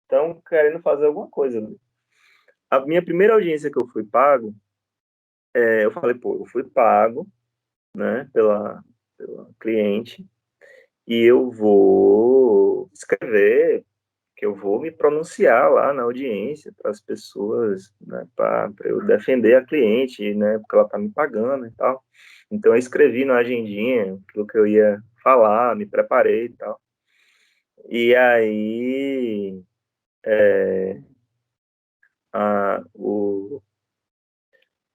estão querendo fazer alguma coisa ali. A minha primeira audiência que eu fui pago, eu falei, pô, eu fui pago, né, pela cliente, e eu vou escrever, que eu vou me pronunciar lá na audiência para as pessoas, né, para eu defender a cliente, né, porque ela está me pagando e tal. Então eu escrevi na agendinha aquilo que eu ia falar, me preparei e tal. E aí a, o,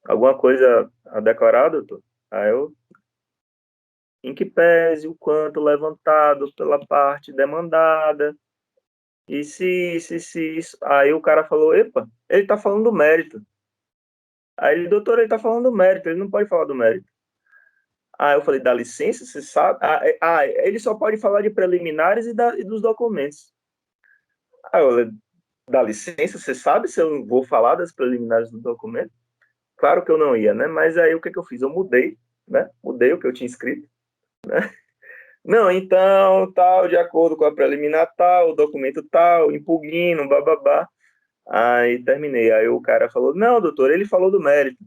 alguma coisa a declarar, doutor? Aí eu, em que pese o quanto levantado pela parte demandada, e se isso. Aí o cara falou, epa, ele tá falando do mérito. Aí ele, doutor, ele tá falando do mérito, ele não pode falar do mérito. Aí eu falei, dá licença, você sabe? Ele só pode falar de preliminares e dos documentos. Aí eu, dá licença, você sabe se eu vou falar das preliminares do documento? Claro que eu não ia, né? Mas aí o que eu fiz? Eu mudei, né? Mudei o que eu tinha escrito. Não, então, tal, de acordo com a preliminar tal, o documento tal, impugno, bababá. Aí terminei. Aí o cara falou, não, doutor, ele falou do mérito.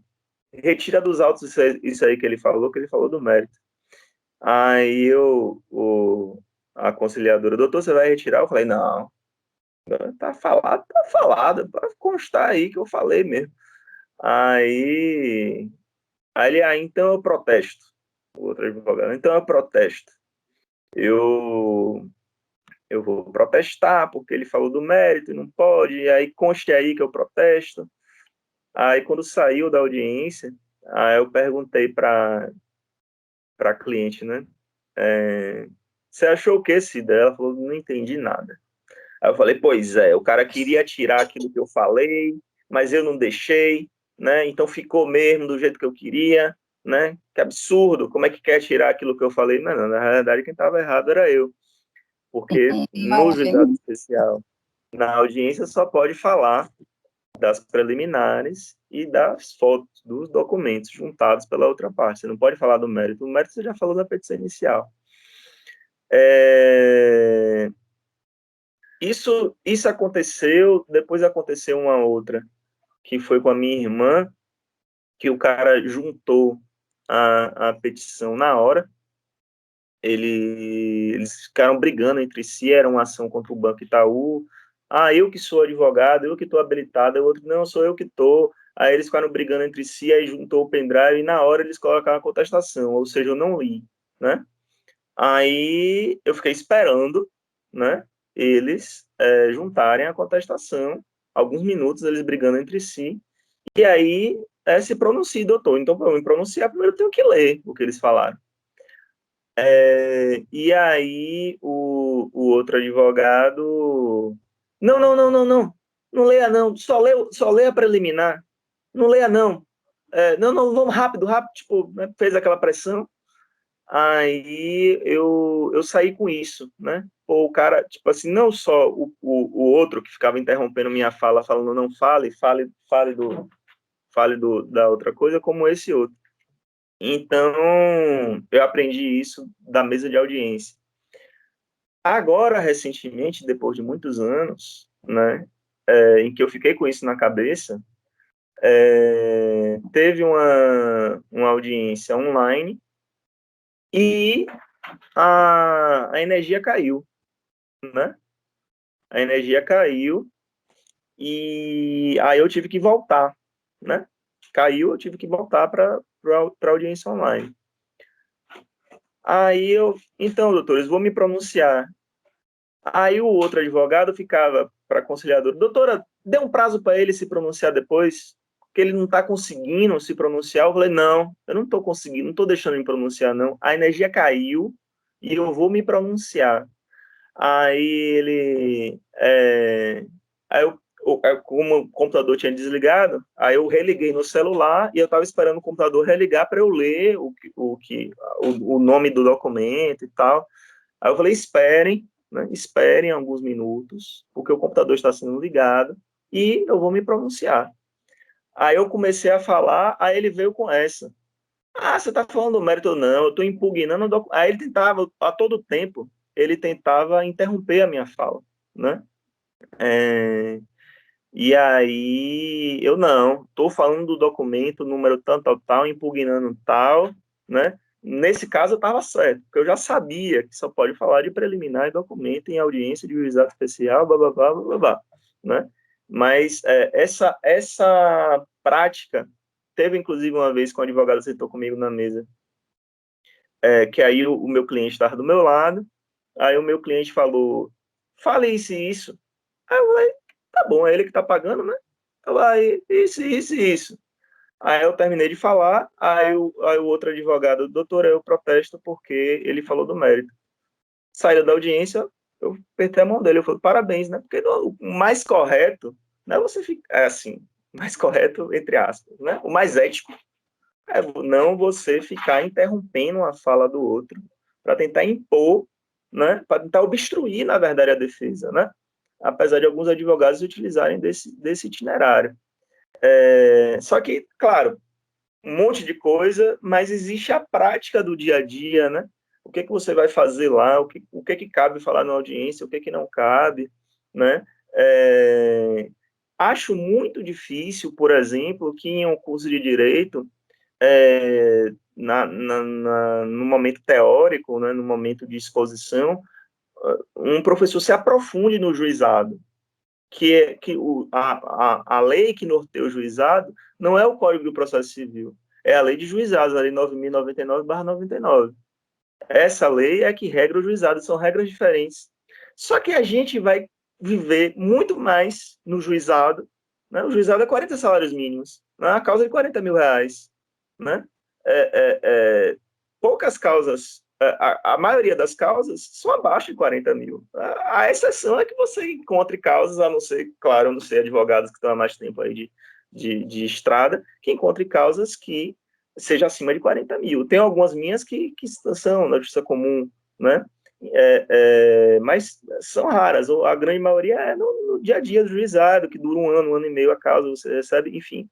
Retira dos autos isso aí que ele falou do mérito. Aí a conciliadora, doutor, você vai retirar? Eu falei, não, tá falado, pode constar aí que eu falei mesmo. Aí ele, então eu protesto. O outro advogado, então eu protesto. Eu, eu vou protestar porque ele falou do mérito, não pode, e aí conste aí que eu protesto. Aí quando saiu da audiência, aí eu perguntei para a cliente, né? Você achou o que, Cida? Ela falou, não entendi nada. Aí eu falei, pois é, o cara queria tirar aquilo que eu falei, mas eu não deixei, né? Então ficou mesmo do jeito que eu queria, né? Que absurdo, como é que quer tirar aquilo que eu falei? Não, na realidade quem estava errado era eu, porque no juizado especial, na audiência só pode falar das preliminares e das fotos, dos documentos juntados pela outra parte. Você não pode falar do mérito. O mérito você já falou na petição inicial. Isso aconteceu, depois aconteceu uma outra, que foi com a minha irmã, que o cara juntou a petição na hora. Eles ficaram brigando entre si, era uma ação contra o Banco Itaú. Eu que sou advogado, eu que estou habilitado, o outro, não, sou eu que estou. Aí eles ficaram brigando entre si, aí juntou o pendrive e na hora eles colocaram a contestação, ou seja, eu não li, né? Aí eu fiquei esperando, né, eles juntarem a contestação, alguns minutos eles brigando entre si, e aí se pronuncia, doutor. Então, para eu me pronunciar, primeiro eu tenho que ler o que eles falaram. E aí o outro advogado, não leia não, só leia a preliminar, não leia não, não, vamos rápido, tipo, né, fez aquela pressão. Aí eu saí com isso, né? Pô, o cara, tipo assim, não só o outro que ficava interrompendo minha fala, falando não fale da outra coisa, como esse outro. Então, eu aprendi isso da mesa de audiência. Agora, recentemente, depois de muitos anos, né, em que eu fiquei com isso na cabeça, teve uma audiência online e a energia caiu, né? A energia caiu e aí eu tive que voltar, né? Caiu, eu tive que voltar para a audiência online. Aí então, doutores, vou me pronunciar. Aí o outro advogado ficava para a conciliadora, doutora, dê um prazo para ele se pronunciar depois, porque ele não está conseguindo se pronunciar. Eu falei, não, eu não estou conseguindo, não estou deixando ele me pronunciar, não. A energia caiu e eu vou me pronunciar. Aí ele. Como o computador tinha desligado, aí eu religuei no celular e eu estava esperando o computador religar para eu ler o nome do documento e tal. Aí eu falei: esperem, né, esperem alguns minutos, porque o computador está sendo ligado e eu vou me pronunciar. Aí eu comecei a falar, aí ele veio com essa. Você está falando do mérito ou não? Eu estou impugnando o documento. Aí ele tentava, a todo tempo, ele tentava interromper a minha fala, né? E aí, eu não, estou falando do documento, número tal, impugnando tal, né? Nesse caso, eu estava certo, porque eu já sabia que só pode falar de preliminar e documento em audiência de juizado especial, blá, blá, blá, blá, blá, né? Mas essa prática, teve inclusive uma vez que um advogado sentou comigo na mesa, que aí o meu cliente estava do meu lado, aí o meu cliente falou, fale isso e isso. Aí eu falei, tá bom, é ele que tá pagando, né? Aí, isso. Aí eu terminei de falar, aí o outro advogado, doutor, eu protesto porque ele falou do mérito. Saiu da audiência, eu apertei a mão dele, eu falei, parabéns, né? Porque o mais correto, não é você ficar, assim, mais correto, entre aspas, né? O mais ético é não você ficar interrompendo a fala do outro para tentar impor, né? Para tentar obstruir, na verdade, a defesa, né? Apesar de alguns advogados utilizarem desse itinerário. Só que, claro, um monte de coisa, mas existe a prática do dia a dia, né? O que você vai fazer lá, o que cabe falar na audiência, o que não cabe, né? Acho muito difícil, por exemplo, que em um curso de direito, no momento teórico, né, no momento de exposição, um professor se aprofunde no juizado, que a lei que norteia o juizado não é o Código do Processo Civil, é a lei de juizados, a lei 9.099/99. Essa lei é que regra o juizado, são regras diferentes. Só que a gente vai viver muito mais no juizado, né? O juizado é 40 salários mínimos, né? A causa de R$40 mil, né? Poucas causas a maioria das causas são abaixo de 40 mil. A exceção é que você encontre causas, a não ser, claro, eu não sei, advogados que estão há mais tempo aí de estrada, que encontre causas que seja acima de 40 mil. Tem algumas minhas que são na justiça comum, né? Mas são raras, a grande maioria é no dia a dia do juizado, que dura um ano e meio a causa, você recebe, enfim.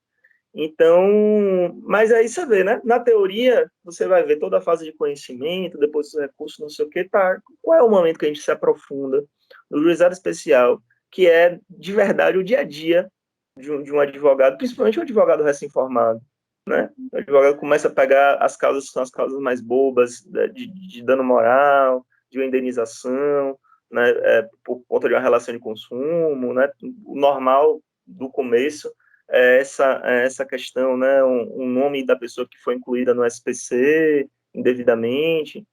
Então, mas aí você vê, né? Na teoria, você vai ver toda a fase de conhecimento, depois dos recursos, não sei o que, tá? Qual é o momento que a gente se aprofunda no juizado especial, que é, de verdade, o dia a dia de um advogado, principalmente um advogado recém-formado, né? O advogado começa a pegar as causas que são as causas mais bobas, de dano moral, de uma indenização, né? Por conta de uma relação de consumo, né? O normal do começo, essa questão, né, um nome da pessoa que foi incluída no SPC indevidamente.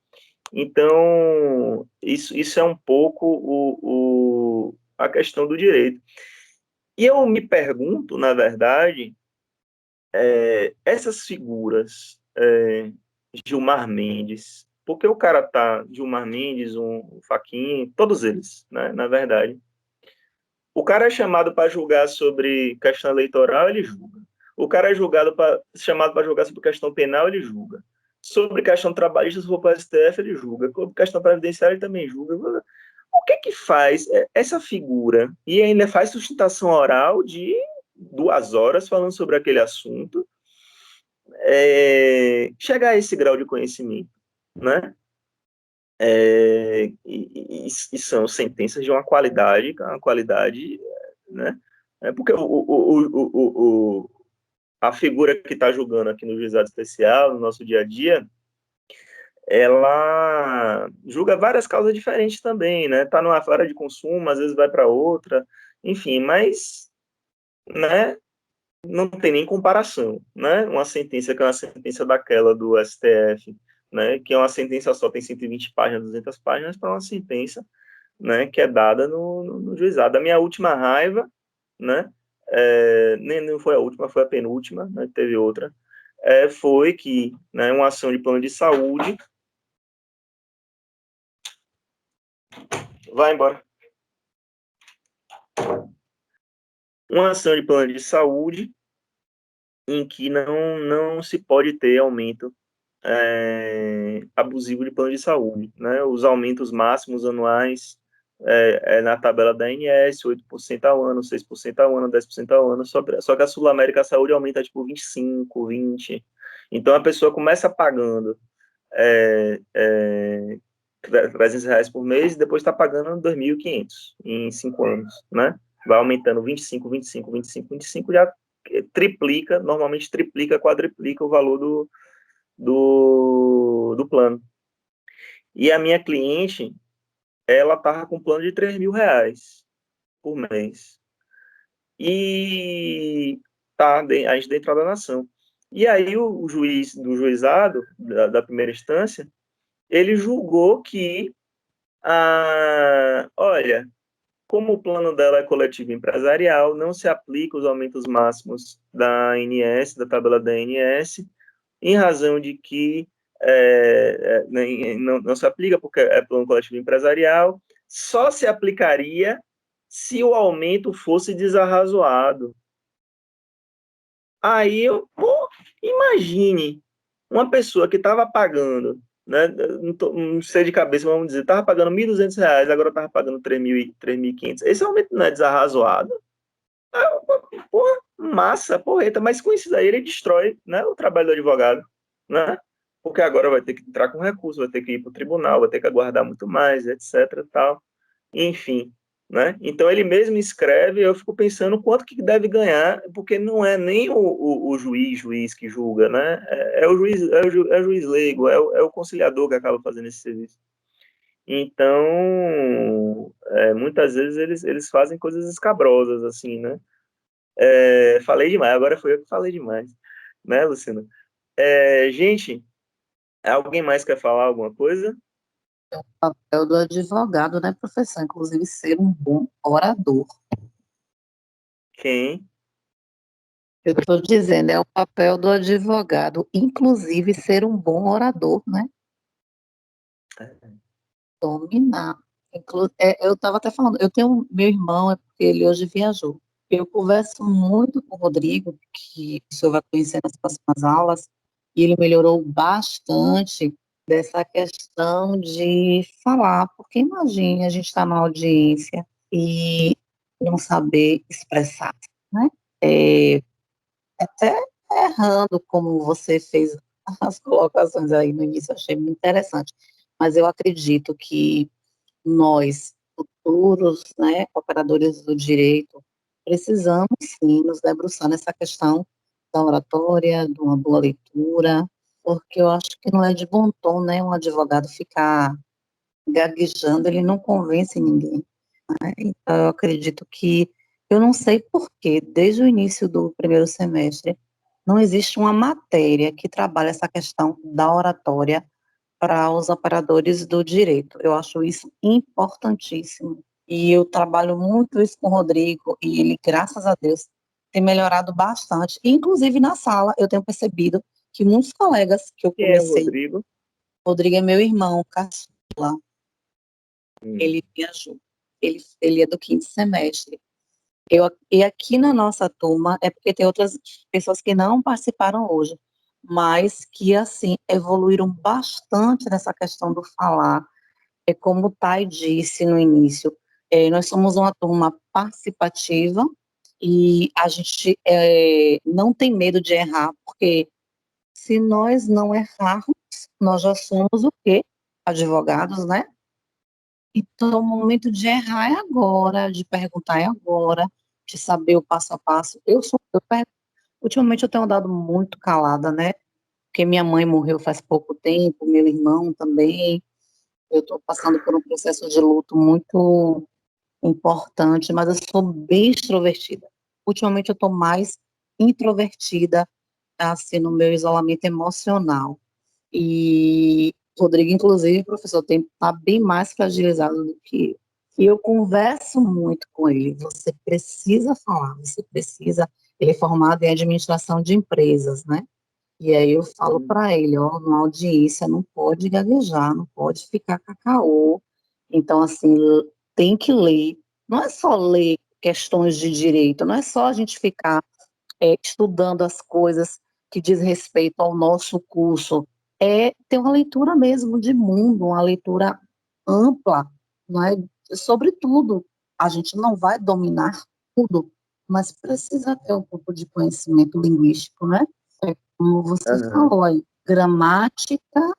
Então, isso é um pouco a questão do direito. E eu me pergunto, na verdade, essas figuras, Gilmar Mendes, porque o cara tá, Gilmar Mendes, um Fachin, todos eles, né, na verdade, o cara é chamado para julgar sobre questão eleitoral, ele julga. O cara é chamado para julgar sobre questão penal, ele julga. Sobre questão trabalhista, se for para o STF, ele julga. Sobre questão previdenciária, ele também julga. O que faz essa figura? E ainda faz sustentação oral de 2 horas falando sobre aquele assunto, chegar a esse grau de conhecimento, né? E são sentenças de uma qualidade, né? Porque a figura que está julgando aqui no juizado especial, no nosso dia a dia, ela julga várias causas diferentes também, né? Está numa área de consumo, às vezes vai para outra, enfim, mas, né, não tem nem comparação, né? Uma sentença que é uma sentença daquela do STF, né, que é uma sentença só, tem 120 páginas, 200 páginas, para uma sentença, né, que é dada no juizado. A minha última raiva, né, nem não foi a última, foi a penúltima, né, teve outra, foi que, né, uma ação de plano de saúde, vai embora, uma ação de plano de saúde em que não se pode ter aumento abusivo de plano de saúde, né? Os aumentos máximos anuais na tabela da ANS, 8% ao ano, 6% ao ano, 10% ao ano, só que a Sul América Saúde aumenta tipo 25, 20. Então a pessoa começa pagando R$300 por mês e depois está pagando 2.500 em 5 anos, né? Vai aumentando 25, 25, 25, 25, já triplica, normalmente triplica, quadriplica o valor do plano. E a minha cliente, ela estava com um plano de R$3.000 por mês. E a gente dentro da nação. E aí o juiz do juizado, da primeira instância, ele julgou que, olha, como o plano dela é coletivo empresarial, não se aplica os aumentos máximos da ANS, da tabela da ANS, em razão de que não se aplica porque é plano coletivo empresarial, só se aplicaria se o aumento fosse desarrazoado. Aí, imagine uma pessoa que estava pagando, né, não sei de cabeça, vamos dizer, estava pagando R$1.200, agora estava pagando 3.500. Esse aumento não é desarrazoado? Porra, massa, porreta, mas com isso daí ele destrói, né, o trabalho do advogado, né? Porque agora vai ter que entrar com recurso, vai ter que ir para o tribunal, vai ter que aguardar muito mais, etc, tal. Enfim, né? Então ele mesmo escreve, eu fico pensando quanto que deve ganhar, porque não é nem o juiz que julga, né? É o juiz leigo, é o conciliador que acaba fazendo esse serviço. Então, muitas vezes eles fazem coisas escabrosas, assim, né? Falei demais, agora foi eu que falei demais, né, Luciana? Gente, alguém mais quer falar alguma coisa? É o papel do advogado, né, professor? Inclusive, ser um bom orador. Quem? Eu estou dizendo, é o papel do advogado, inclusive, ser um bom orador, né? Dominar. Eu estava até falando, eu tenho meu irmão, é porque ele hoje viajou. Eu converso muito com o Rodrigo, que o senhor vai conhecer nas próximas aulas, e ele melhorou bastante dessa questão de falar, porque imagine a gente estar na audiência e não saber expressar, né? É, até errando, como você fez as colocações aí no início, achei muito interessante. Mas eu acredito que nós, futuros, né, operadores do direito, precisamos sim nos debruçar nessa questão da oratória, de uma boa leitura, porque eu acho que não é de bom tom, né, um advogado ficar gaguejando, ele não convence ninguém. Então, eu acredito que, eu não sei por quê, desde o início do primeiro semestre, não existe uma matéria que trabalhe essa questão da oratória para os operadores do direito. Eu acho isso importantíssimo. E eu trabalho muito isso com o Rodrigo, e ele, graças a Deus, tem melhorado bastante. Inclusive, na sala, eu tenho percebido que muitos colegas que eu Quem é o comecei, Rodrigo? Rodrigo é meu irmão, caçula, Hum. ele viajou. Ele é do quinto semestre. E aqui na nossa turma, é porque tem outras pessoas que não participaram hoje, mas que, assim, evoluíram bastante nessa questão do falar. É como o Thay disse no início, nós somos uma turma participativa e a gente não tem medo de errar, porque se nós não errarmos, nós já somos o quê? Advogados, né? Então, o momento de errar é agora, de perguntar é agora, de saber o passo a passo. Ultimamente eu tenho andado muito calada, né? Porque minha mãe morreu faz pouco tempo, meu irmão também. Eu estou passando por um processo de luto muito importante, mas eu sou bem extrovertida. Ultimamente eu estou mais introvertida, assim, no meu isolamento emocional. E Rodrigo, inclusive, professor, tem está bem mais fragilizado do que eu. E eu converso muito com ele. Você precisa falar, você precisa. Ele é formado em administração de empresas, né? E aí eu falo para ele, ó, numa audiência não pode gaguejar, não pode ficar cacau. Então, assim, tem que ler. Não é só ler questões de direito, não é só a gente ficar estudando as coisas que diz respeito ao nosso curso. É ter uma leitura mesmo de mundo, uma leitura ampla, não é? Sobre tudo. A gente não vai dominar tudo, mas precisa ter um pouco de conhecimento linguístico, né? Como você Aham. falou aí, gramática,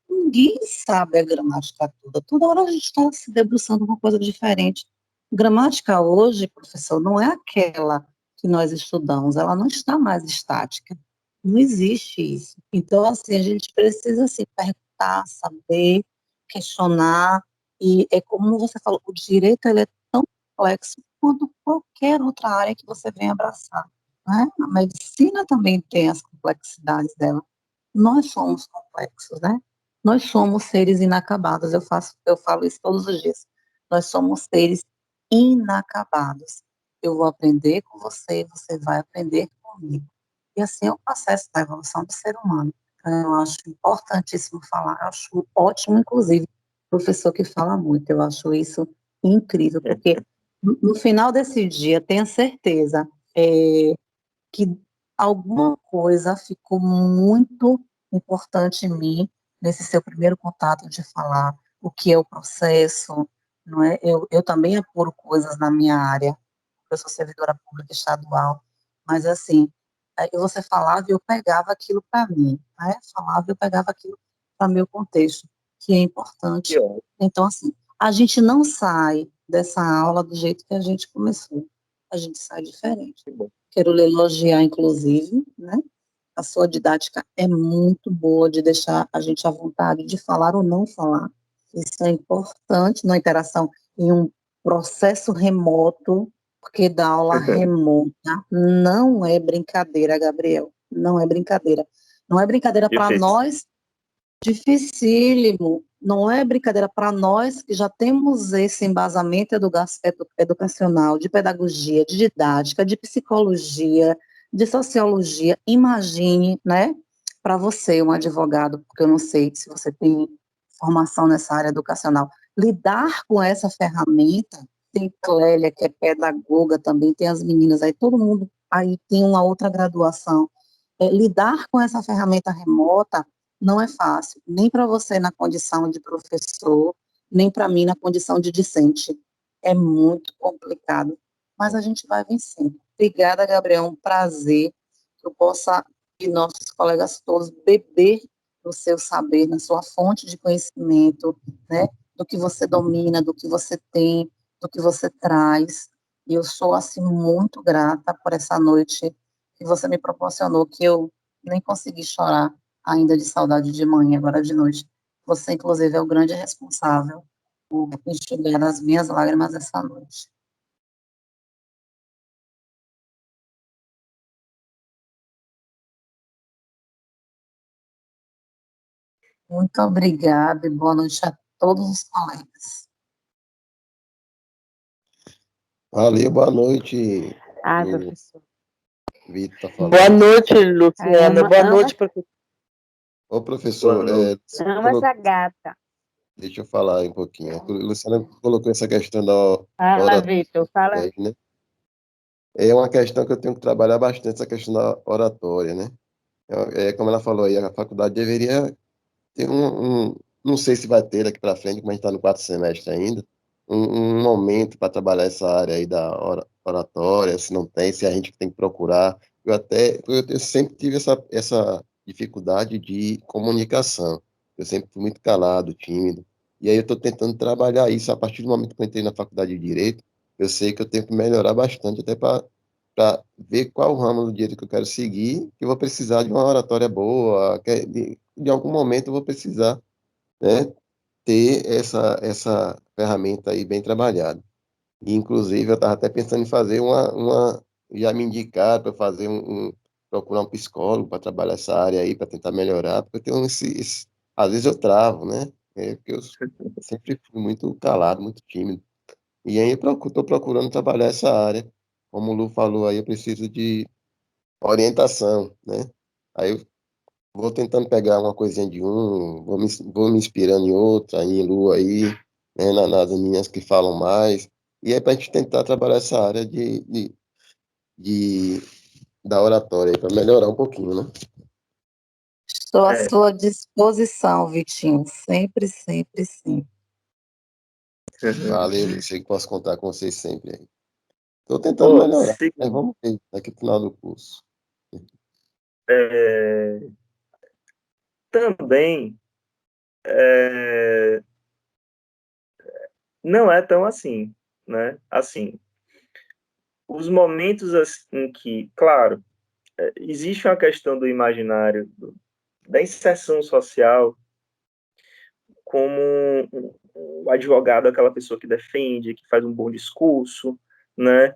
ninguém sabe a gramática toda. Toda hora a gente está se debruçando com uma coisa diferente. Gramática hoje, professor, não é aquela que nós estudamos, ela não está mais estática. Não existe isso. Então, assim, a gente precisa se perguntar, saber, questionar, e é como você falou, o direito ele é tão complexo quanto qualquer outra área que você venha abraçar, né? A medicina também tem as complexidades dela. Nós somos complexos, né? Nós somos seres inacabados. Eu falo isso todos os dias. Nós somos seres inacabados. Eu vou aprender com você, você vai aprender comigo. E assim é o processo da evolução do ser humano. Então, eu acho importantíssimo falar. Eu acho ótimo, inclusive, professor que fala muito. Eu acho isso incrível, porque no final desse dia, tenha certeza que alguma coisa ficou muito importante em mim nesse seu primeiro contato de falar o que é o processo, não é? Eu também apuro coisas na minha área, eu sou servidora pública estadual, mas assim, aí você falava e eu pegava aquilo para mim, né? Falava e eu pegava aquilo para meu contexto, que é Que importante. ó, Então, assim, a gente não sai dessa aula do jeito que a gente começou, a gente sai diferente. que bom. Quero lhe elogiar, inclusive, né? A sua didática é muito boa de deixar a gente à vontade de falar ou não falar. Isso é importante na interação em um processo remoto, porque dar aula remota não é brincadeira, Gabriel. Não é brincadeira. Não é brincadeira para Difícil. nós. Dificílimo, não é brincadeira para nós que já temos esse embasamento educacional, de pedagogia, de didática, de psicologia, de sociologia. Imagine, né? para você, um advogado, porque eu não sei se você tem formação nessa área educacional, lidar com essa ferramenta, tem Clélia, que é pedagoga também, tem as meninas aí, todo mundo aí tem uma outra graduação. Lidar com essa ferramenta remota não é fácil, nem para você na condição de professor, nem para mim na condição de discente. É muito complicado, mas a gente vai vencendo. Obrigada, Gabriel, um prazer que eu possa, e nossos colegas todos, beber no seu saber, na sua fonte de conhecimento, né, do que você domina, do que você tem, do que você traz. E eu sou, assim, muito grata por essa noite que você me proporcionou, que eu nem consegui chorar ainda de saudade de mãe, agora de noite. Você, inclusive, é o grande responsável por enxugar as minhas lágrimas essa noite. Muito obrigada e boa noite a todos os colegas. Valeu, boa noite. Professor. Vitor tá falando. Boa noite, Luciana. Boa noite, professor. Ô, professor, Amo essa gata. deixa eu falar um pouquinho. A Luciana colocou essa questão da Fala, Vitor, fala. né? É uma questão que eu tenho que trabalhar bastante, essa questão da oratória, né? Como ela falou aí, a faculdade deveria ter não sei se vai ter daqui para frente, como a gente está no quarto semestre ainda, um momento para trabalhar essa área aí da oratória, se não tem, se a gente tem que procurar. Eu sempre tive essa dificuldade de comunicação. Eu sempre fui muito calado, tímido. E aí eu estou tentando trabalhar isso a partir do momento que eu entrei na faculdade de Direito. Eu sei que eu tenho que melhorar bastante, até para ver qual o ramo do direito que eu quero seguir, que eu vou precisar de uma oratória boa, de algum momento eu vou precisar, né, ter essa ferramenta aí bem trabalhada. E, inclusive, eu estava até pensando em fazer já me indicar para fazer procurar um psicólogo para trabalhar essa área aí, para tentar melhorar, porque eu tenho às vezes eu travo, né? Porque eu sempre fui muito calado, muito tímido. E aí eu estou procurando trabalhar essa área. Como o Lu falou aí, eu preciso de orientação, né? Aí eu vou tentando pegar uma coisinha de vou me inspirando em outra, em Lu aí, né, nas meninas que falam mais. E aí para a gente tentar trabalhar essa área de, da oratória para melhorar um pouquinho, né? Estou à sua disposição, Vitinho, sempre, sempre, sempre. Valeu, eu sei que posso contar com vocês sempre aí. Estou tentando melhorar, mas vamos ver daqui no final do curso. Também não é tão assim, né? Assim, os momentos em que, claro, existe uma questão do imaginário, da inserção social, como um advogado, aquela pessoa que defende, que faz um bom discurso, né?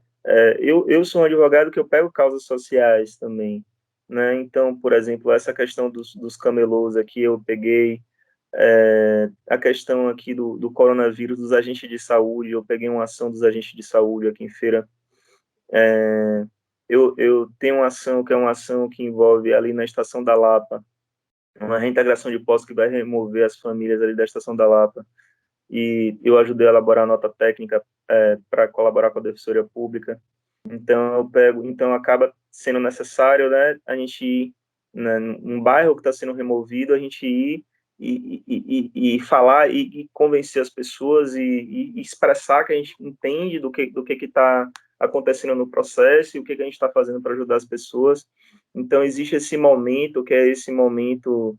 Eu sou um advogado que eu pego causas sociais também, né? Então, por exemplo, essa questão dos camelôs aqui eu peguei, a questão aqui do coronavírus, dos agentes de saúde, eu peguei uma ação dos agentes de saúde aqui em Feira. Eu tenho uma ação que é uma ação que envolve ali na Estação da Lapa, uma reintegração de postos que vai remover as famílias ali da Estação da Lapa, e eu ajudei a elaborar a nota técnica para colaborar com a Defensoria Pública. Então acaba sendo necessário, né, a gente ir, né, num bairro que está sendo removido, a gente ir e falar e convencer as pessoas e expressar que a gente entende do que está acontecendo no processo e o que a gente está fazendo para ajudar as pessoas. Então existe esse momento, que é esse momento,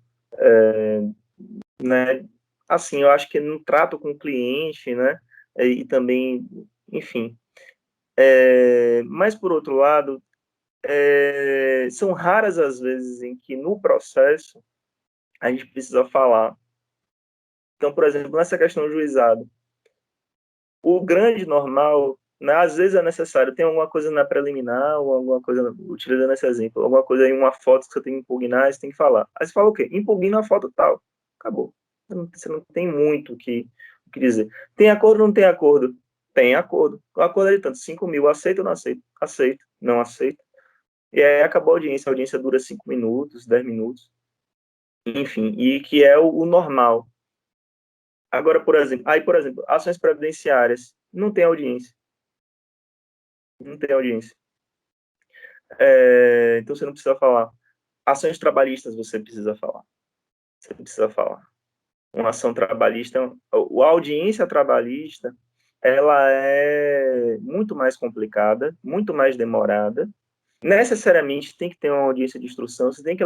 né, assim, eu acho que no trato com o cliente, né, e também, enfim. Mas, por outro lado, são raras as vezes em que no processo a gente precisa falar. Então, por exemplo, nessa questão do juizado, o grande normal, né, às vezes é necessário, tem alguma coisa na preliminar, ou alguma coisa, utilizando esse exemplo, alguma coisa em uma foto que você tem que impugnar, você tem que falar. Aí você fala o quê? Impugna a foto tal. Acabou. Você não tem muito o que dizer. Tem acordo ou não tem acordo? Tem acordo. O acordo é de tanto, 5 mil, aceita ou não aceita? Aceita, não aceita. E aí acabou a audiência dura 5 minutos, 10 minutos. enfim, e que é o normal. Agora, por exemplo, ações previdenciárias, não tem audiência. Não tem audiência. Então você não precisa falar. Ações trabalhistas você precisa falar. Você precisa falar. Uma ação trabalhista, a audiência trabalhista, ela é muito mais complicada, muito mais demorada. Necessariamente tem que ter uma audiência de instrução, você tem que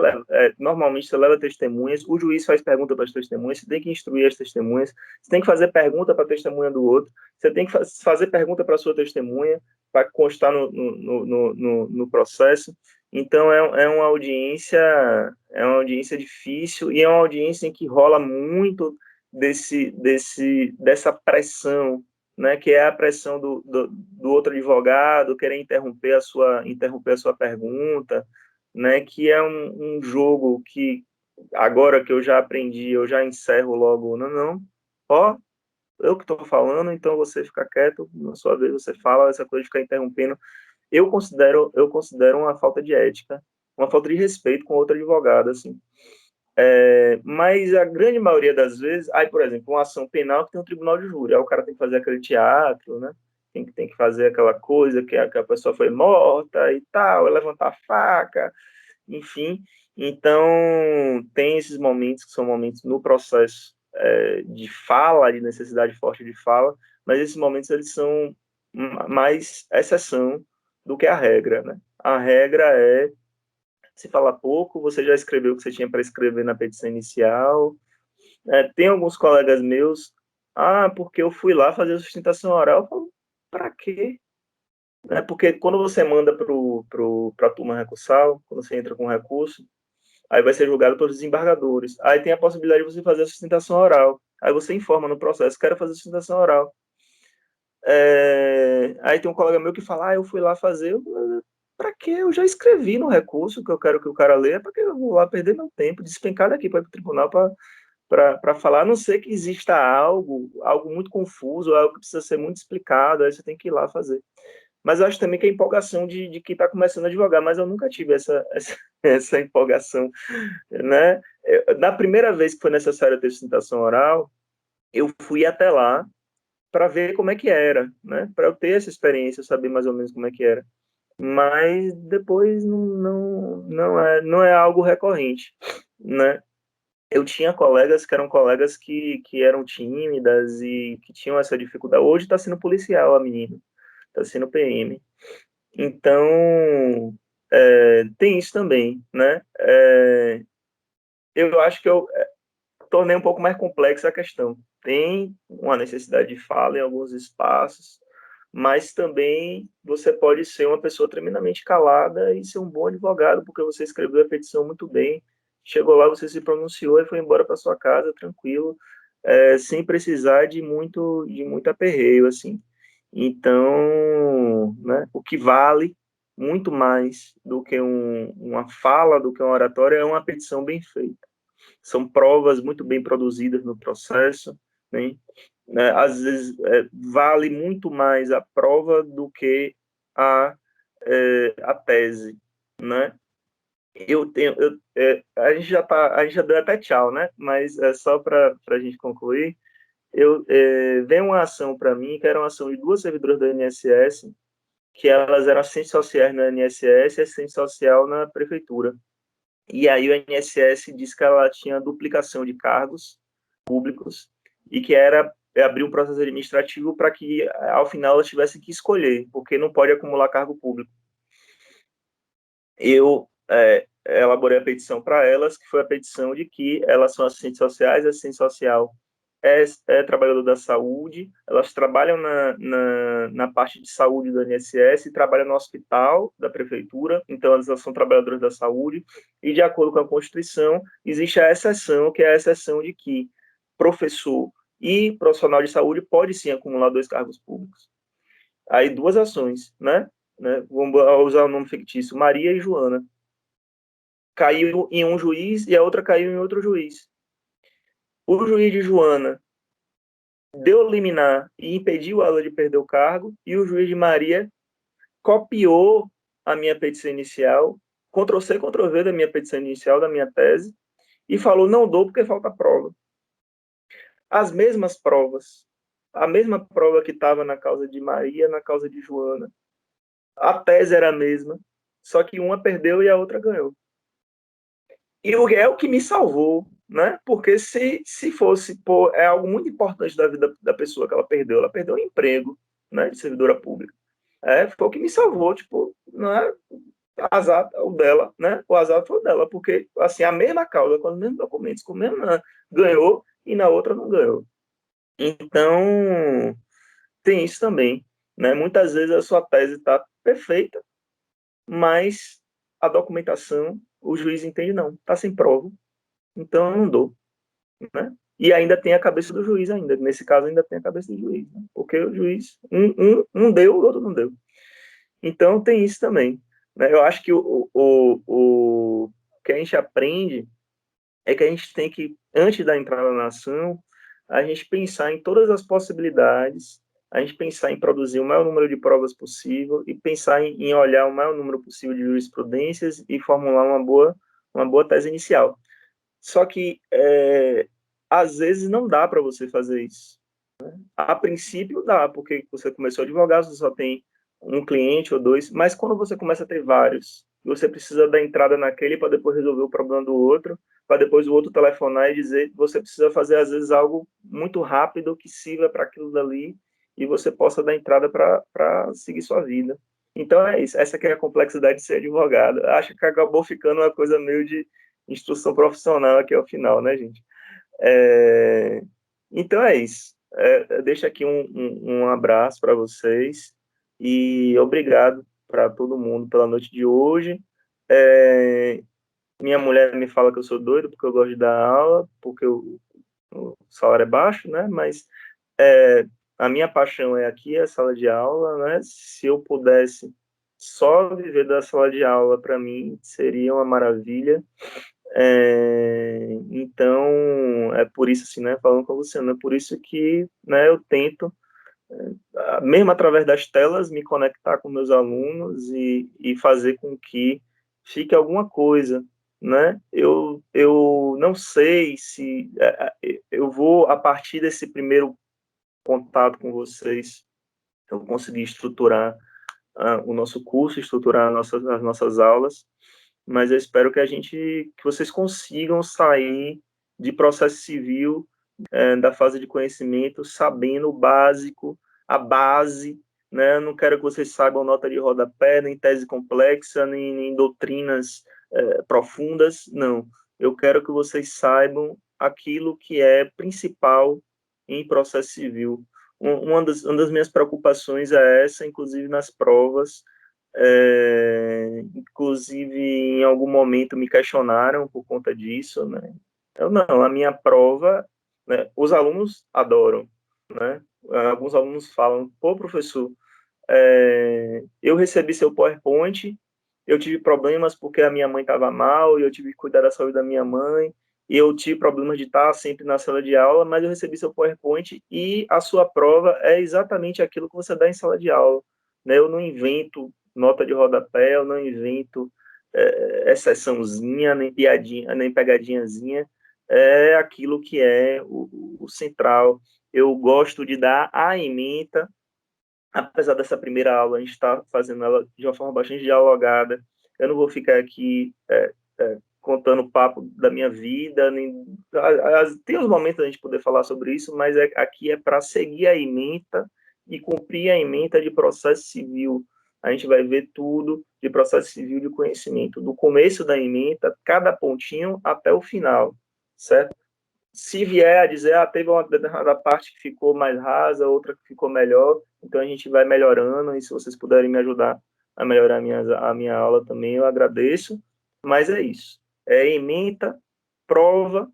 normalmente você leva testemunhas, o juiz faz pergunta para as testemunhas, você tem que instruir as testemunhas, você tem que fazer pergunta para a testemunha do outro, você tem que fazer pergunta para a sua testemunha, para constar no processo. Então é uma audiência difícil e é uma audiência em que rola muito dessa pressão, né, que é a pressão do outro advogado querer interromper a sua pergunta, né, que é um jogo que, agora que eu já aprendi, eu já encerro logo, ó, eu que estou falando, então você fica quieto, na sua vez você fala, essa coisa de ficar interrompendo, eu considero uma falta de ética, uma falta de respeito com outro advogado, assim. Mas a grande maioria das vezes, aí, por exemplo, uma ação penal que tem um tribunal de júri, aí o cara tem que fazer aquele teatro, né? Tem que fazer aquela coisa que a pessoa foi morta e tal, levantar a faca, enfim. Então, tem esses momentos que são momentos no processo de fala, de necessidade forte de fala, mas esses momentos eles são mais exceção do que a regra, né? A regra é se fala pouco, você já escreveu o que você tinha para escrever na petição inicial. Tem alguns colegas meus, porque eu fui lá fazer a sustentação oral, eu falo, para quê? Porque quando você manda para a turma recursal, quando você entra com recurso, aí vai ser julgado pelos desembargadores. Aí tem a possibilidade de você fazer a sustentação oral. Aí você informa no processo, quero fazer a sustentação oral. Aí tem um colega meu que fala, eu fui lá fazer, para que eu já escrevi no recurso que eu quero que o cara leia, para que eu vou lá perder meu tempo, despencar daqui para ir para o tribunal para falar, a não ser que exista algo muito confuso, algo que precisa ser muito explicado, aí você tem que ir lá fazer. Mas eu acho também que a empolgação de quem está começando a advogar, mas eu nunca tive essa empolgação, né? Na primeira vez que foi necessário ter sustentação oral, eu fui até lá para ver como é que era, né? Para eu ter essa experiência, saber mais ou menos como é que era. Mas depois não é algo recorrente, né? Eu tinha colegas que eram que eram tímidas e que tinham essa dificuldade. Hoje está sendo policial a menina, está sendo PM. Então, tem isso também, né? Eu acho que eu tornei um pouco mais complexa a questão. Tem uma necessidade de fala em alguns espaços, mas também você pode ser uma pessoa tremendamente calada e ser um bom advogado, porque você escreveu a petição muito bem, chegou lá, você se pronunciou e foi embora para sua casa tranquilo, sem precisar de muito aperreio, assim. Então, né, o que vale muito mais do que uma fala, do que uma oratória, é uma petição bem feita. São provas muito bem produzidas no processo, né? Às vezes vale muito mais a prova do que a tese, né? A gente já deu até tchau, né? Mas só para a gente concluir, veio uma ação para mim que era uma ação de duas servidoras do INSS, que elas eram assistentes sociais no INSS e assistente social na prefeitura. E aí o INSS disse que ela tinha duplicação de cargos públicos e que era abrir um processo administrativo para que, ao final, elas tivessem que escolher, porque não pode acumular cargo público. Eu elaborei a petição para elas, que foi a petição de que elas são assistentes sociais, assistente social é trabalhador da saúde, elas trabalham na parte de saúde do INSS e trabalham no hospital da prefeitura, então elas são trabalhadoras da saúde, e de acordo com a Constituição, existe a exceção, que é a exceção de que professor e profissional de saúde pode sim acumular 2 cargos públicos. Aí 2 ações, né? Vamos usar o nome fictício, Maria e Joana. Caiu em um juiz e a outra caiu em outro juiz. O juiz de Joana deu liminar e impediu ela de perder o cargo, e o juiz de Maria copiou a minha petição inicial, Ctrl-C, Ctrl-V da minha petição inicial, da minha tese, e falou, não dou porque falta prova. As mesmas provas, a mesma prova que estava na causa de Maria, na causa de Joana, a tese era a mesma, só que uma perdeu e a outra ganhou. E é o que me salvou, né? Porque se fosse, pô, é algo muito importante da vida da pessoa que ela perdeu o emprego, né, de servidora pública. Foi o que me salvou, tipo, não é azar o dela, né? O azar foi o dela, porque, assim, a mesma causa, com os mesmos documentos, com o mesmo, ganhou e na outra não ganhou. Então, tem isso também, né? Muitas vezes a sua tese está perfeita, mas a documentação, o juiz entende, não, está sem prova, então eu não dou, né? E ainda tem a cabeça do juiz ainda, nesse caso ainda tem a cabeça do juiz, né? Porque o juiz, um deu, o outro não deu. Então tem isso também, né? Eu acho que o que a gente aprende é que a gente tem que, antes da entrada na ação, a gente pensar em todas as possibilidades, a gente pensar em produzir o maior número de provas possível e pensar em olhar o maior número possível de jurisprudências e formular uma boa tese inicial. Só que, às vezes, não dá para você fazer isso. Né? A princípio, dá, porque você começou a advogar, você só tem um cliente ou dois, mas quando você começa a ter vários, você precisa dar entrada naquele para depois resolver o problema do outro, para depois o outro telefonar e dizer, você precisa fazer, às vezes, algo muito rápido que sirva para aquilo dali e você possa dar entrada para seguir sua vida. Então, é isso. Essa que é a complexidade de ser advogado. Acho que acabou ficando uma coisa meio de instrução profissional aqui ao final, né, gente? Então, é isso. Deixo aqui um abraço para vocês e obrigado para todo mundo pela noite de hoje. Minha mulher me fala que eu sou doido porque eu gosto de dar aula, porque o salário é baixo, né? Mas a minha paixão é aqui, a sala de aula, né? Se eu pudesse só viver da sala de aula, para mim, seria uma maravilha. Então, é por isso, assim, né? Falando com você, é por isso que, né, eu tento, mesmo através das telas, me conectar com meus alunos e fazer com que fique alguma coisa, né? Eu não sei se eu vou, a partir desse primeiro contato com vocês, eu conseguir estruturar o nosso curso, estruturar as nossas aulas, mas eu espero que vocês consigam sair de processo civil, da fase de conhecimento, sabendo o básico, a base, né? Eu não quero que vocês saibam nota de rodapé, nem tese complexa, nem doutrinas profundas, não. Eu quero que vocês saibam aquilo que é principal em processo civil. Uma das minhas preocupações é essa, inclusive nas provas. Inclusive, em algum momento me questionaram por conta disso, né? Eu não, a minha prova, né, os alunos adoram, né? Alguns alunos falam, pô, professor, eu recebi seu PowerPoint, eu tive problemas porque a minha mãe estava mal, e eu tive que cuidar da saúde da minha mãe, e eu tive problemas de estar sempre na sala de aula, mas eu recebi seu PowerPoint e a sua prova é exatamente aquilo que você dá em sala de aula, né? Eu não invento nota de rodapé, eu não invento exceçãozinha, nem piadinha, nem pegadinhazinha, é aquilo que é o central. Eu gosto de dar a ementa, apesar dessa primeira aula, a gente está fazendo ela de uma forma bastante dialogada. Eu não vou ficar aqui contando papo da minha vida, tem os momentos da gente poder falar sobre isso, mas aqui é para seguir a ementa e cumprir a ementa de processo civil. A gente vai ver tudo de processo civil de conhecimento, do começo da ementa, cada pontinho até o final, certo? Se vier a dizer, teve uma determinada parte que ficou mais rasa, outra que ficou melhor, então a gente vai melhorando, e se vocês puderem me ajudar a melhorar a minha aula também, eu agradeço, mas é isso. Ementa, prova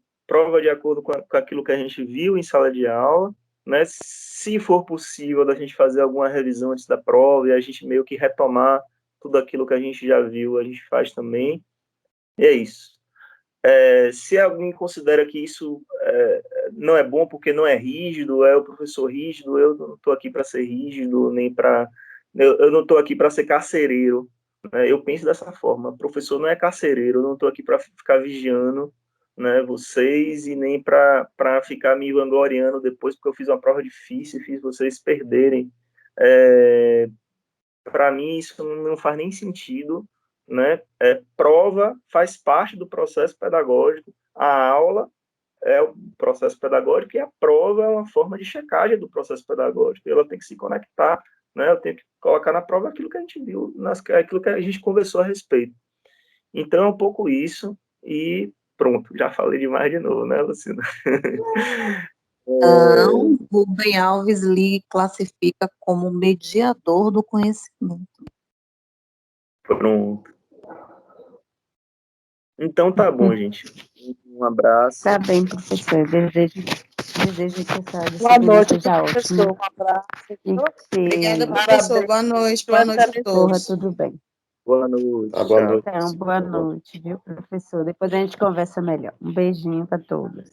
de acordo com aquilo que a gente viu em sala de aula, né? Se for possível da gente fazer alguma revisão antes da prova e a gente meio que retomar tudo aquilo que a gente já viu, a gente faz também, e é isso. Se alguém considera que isso não é bom porque não é rígido, é o professor rígido, eu não estou aqui para ser rígido, nem para... Eu não estou aqui para ser carcereiro, né? Eu penso dessa forma, o professor não é carcereiro, eu não estou aqui para ficar vigiando né, vocês, e nem para ficar me vangloriando depois, porque eu fiz uma prova difícil e fiz vocês perderem. Para mim, isso não faz nem sentido, né? Prova faz parte do processo pedagógico, a aula é o processo pedagógico e a prova é uma forma de checagem do processo pedagógico. Ela tem que se conectar, né? Eu tenho que colocar na prova aquilo que a gente viu, aquilo que a gente conversou a respeito. Então, é um pouco isso, e pronto, já falei demais de novo, né, Luciana? Não, Rubem Alves lhe classifica como mediador do conhecimento. Pronto. Então, tá bom, gente. Um abraço. Tá bem, professor. Desejo que essa Boa disciplina noite, seja professor. ótima. Um abraço. E Obrigada, que professor. Boa noite a corra todos. tudo bem. Boa noite. Boa Tchau. noite. Então, boa noite, viu, professor? Depois a gente conversa melhor. Um beijinho para todos.